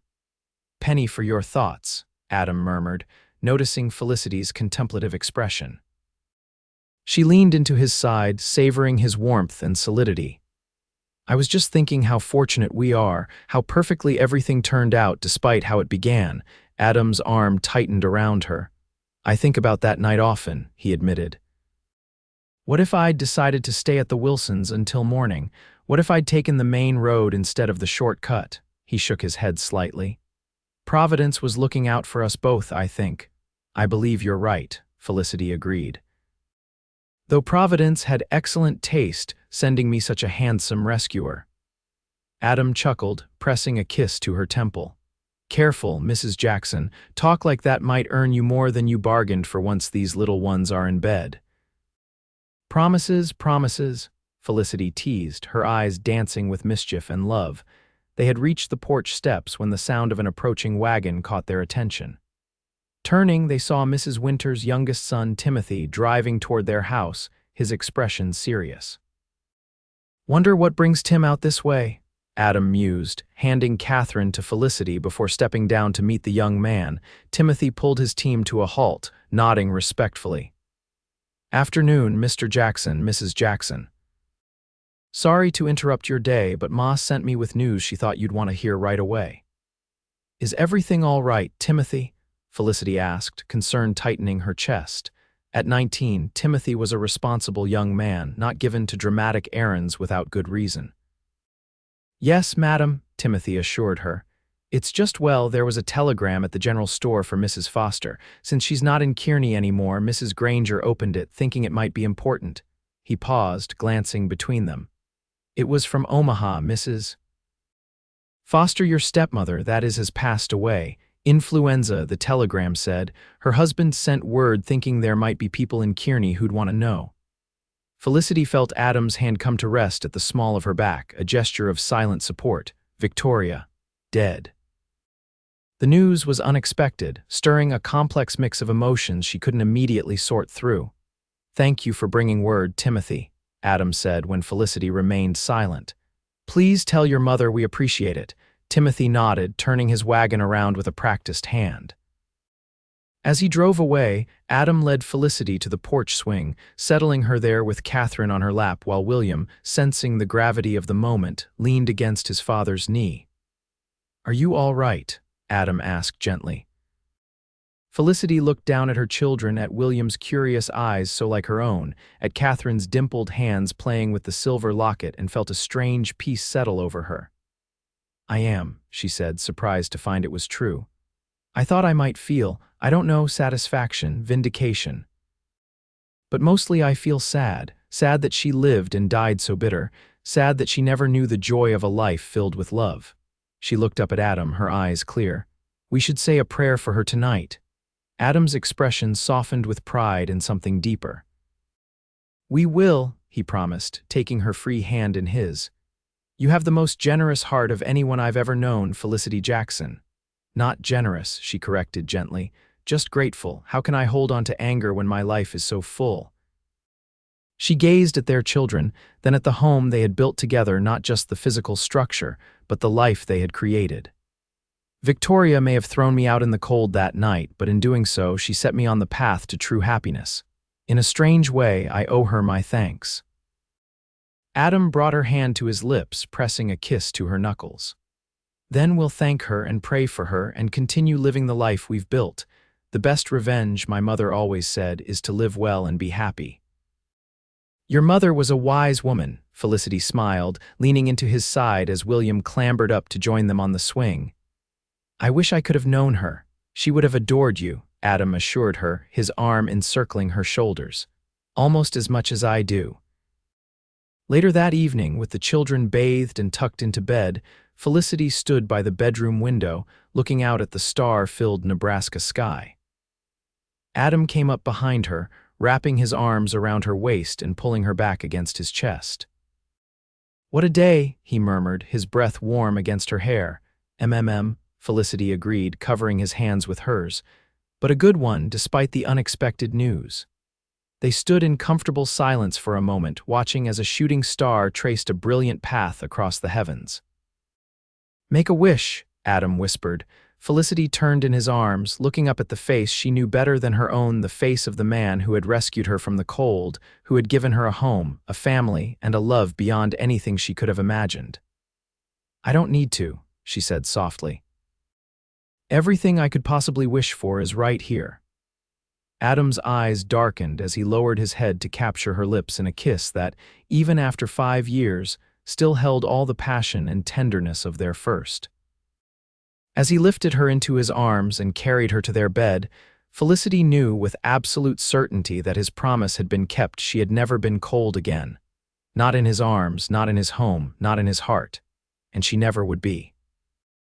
"Penny for your thoughts," Adam murmured, noticing Felicity's contemplative expression. She leaned into his side, savoring his warmth and solidity. "I was just thinking how fortunate we are, how perfectly everything turned out despite how it began." Adam's arm tightened around her. "I think about that night often," he admitted. "What if I'd decided to stay at the Wilsons until morning? What if I'd taken the main road instead of the shortcut?" He shook his head slightly. "Providence was looking out for us both, I think." "I believe you're right," Felicity agreed. "Though Providence had excellent taste, sending me such a handsome rescuer." Adam chuckled, pressing a kiss to her temple. "Careful, Mrs. Jackson. Talk like that might earn you more than you bargained for once these little ones are in bed." "Promises, promises," Felicity teased, her eyes dancing with mischief and love. They had reached the porch steps when the sound of an approaching wagon caught their attention. Turning, they saw Mrs. Winters' youngest son, Timothy, driving toward their house, his expression serious. "Wonder what brings Tim out this way," Adam mused, handing Catherine to Felicity before stepping down to meet the young man. Timothy pulled his team to a halt, nodding respectfully. "Afternoon, Mr. Jackson, Mrs. Jackson. Sorry to interrupt your day, but Ma sent me with news she thought you'd want to hear right away." "Is everything all right, Timothy?" Felicity asked, concern tightening her chest. At 19, Timothy was a responsible young man, not given to dramatic errands without good reason. "Yes, madam," Timothy assured her. "It's just, well, there was a telegram at the general store for Mrs. Foster. Since she's not in Kearney anymore, Mrs. Granger opened it, thinking it might be important." He paused, glancing between them. "It was from Omaha, Mrs. Foster, your stepmother, that is, has passed away. Influenza, the telegram said. Her husband sent word thinking there might be people in Kearney who'd want to know." Felicity felt Adam's hand come to rest at the small of her back, a gesture of silent support. Victoria, dead. The news was unexpected, stirring a complex mix of emotions she couldn't immediately sort through. "Thank you for bringing word, Timothy," Adam said when Felicity remained silent. "Please tell your mother we appreciate it." Timothy nodded, turning his wagon around with a practiced hand. As he drove away, Adam led Felicity to the porch swing, settling her there with Catherine on her lap while William, sensing the gravity of the moment, leaned against his father's knee. "Are you all right?" Adam asked gently. Felicity looked down at her children, at William's curious eyes so like her own, at Catherine's dimpled hands playing with the silver locket, and felt a strange peace settle over her. "I am," she said, surprised to find it was true. "I thought I might feel, I don't know, satisfaction, vindication." But mostly I feel sad, sad that she lived and died so bitter, sad that she never knew the joy of a life filled with love. She looked up at Adam, her eyes clear. We should say a prayer for her tonight. Adam's expression softened with pride and something deeper. We will, he promised, taking her free hand in his. You have the most generous heart of anyone I've ever known, Felicity Jackson. Not generous, she corrected gently. Just grateful. How can I hold on to anger when my life is so full? She gazed at their children, then at the home they had built together, not just the physical structure, but the life they had created. Victoria may have thrown me out in the cold that night, but in doing so, she set me on the path to true happiness. In a strange way, I owe her my thanks. Adam brought her hand to his lips, pressing a kiss to her knuckles. Then we'll thank her and pray for her and continue living the life we've built. The best revenge, my mother always said, is to live well and be happy. Your mother was a wise woman, Felicity smiled, leaning into his side as William clambered up to join them on the swing. I wish I could have known her. She would have adored you, Adam assured her, his arm encircling her shoulders. Almost as much as I do. Later that evening, with the children bathed and tucked into bed, Felicity stood by the bedroom window, looking out at the star-filled Nebraska sky. Adam came up behind her, wrapping his arms around her waist and pulling her back against his chest. What a day, he murmured, his breath warm against her hair. Felicity agreed, covering his hands with hers. But a good one, despite the unexpected news. They stood in comfortable silence for a moment, watching as a shooting star traced a brilliant path across the heavens. Make a wish, Adam whispered. Felicity turned in his arms, looking up at the face she knew better than her own, the face of the man who had rescued her from the cold, who had given her a home, a family, and a love beyond anything she could have imagined. I don't need to, she said softly. Everything I could possibly wish for is right here. Adam's eyes darkened as he lowered his head to capture her lips in a kiss that, even after 5 years, still held all the passion and tenderness of their first. As he lifted her into his arms and carried her to their bed, Felicity knew with absolute certainty that his promise had been kept. She had never been cold again. Not in his arms, not in his home, not in his heart. And she never would be.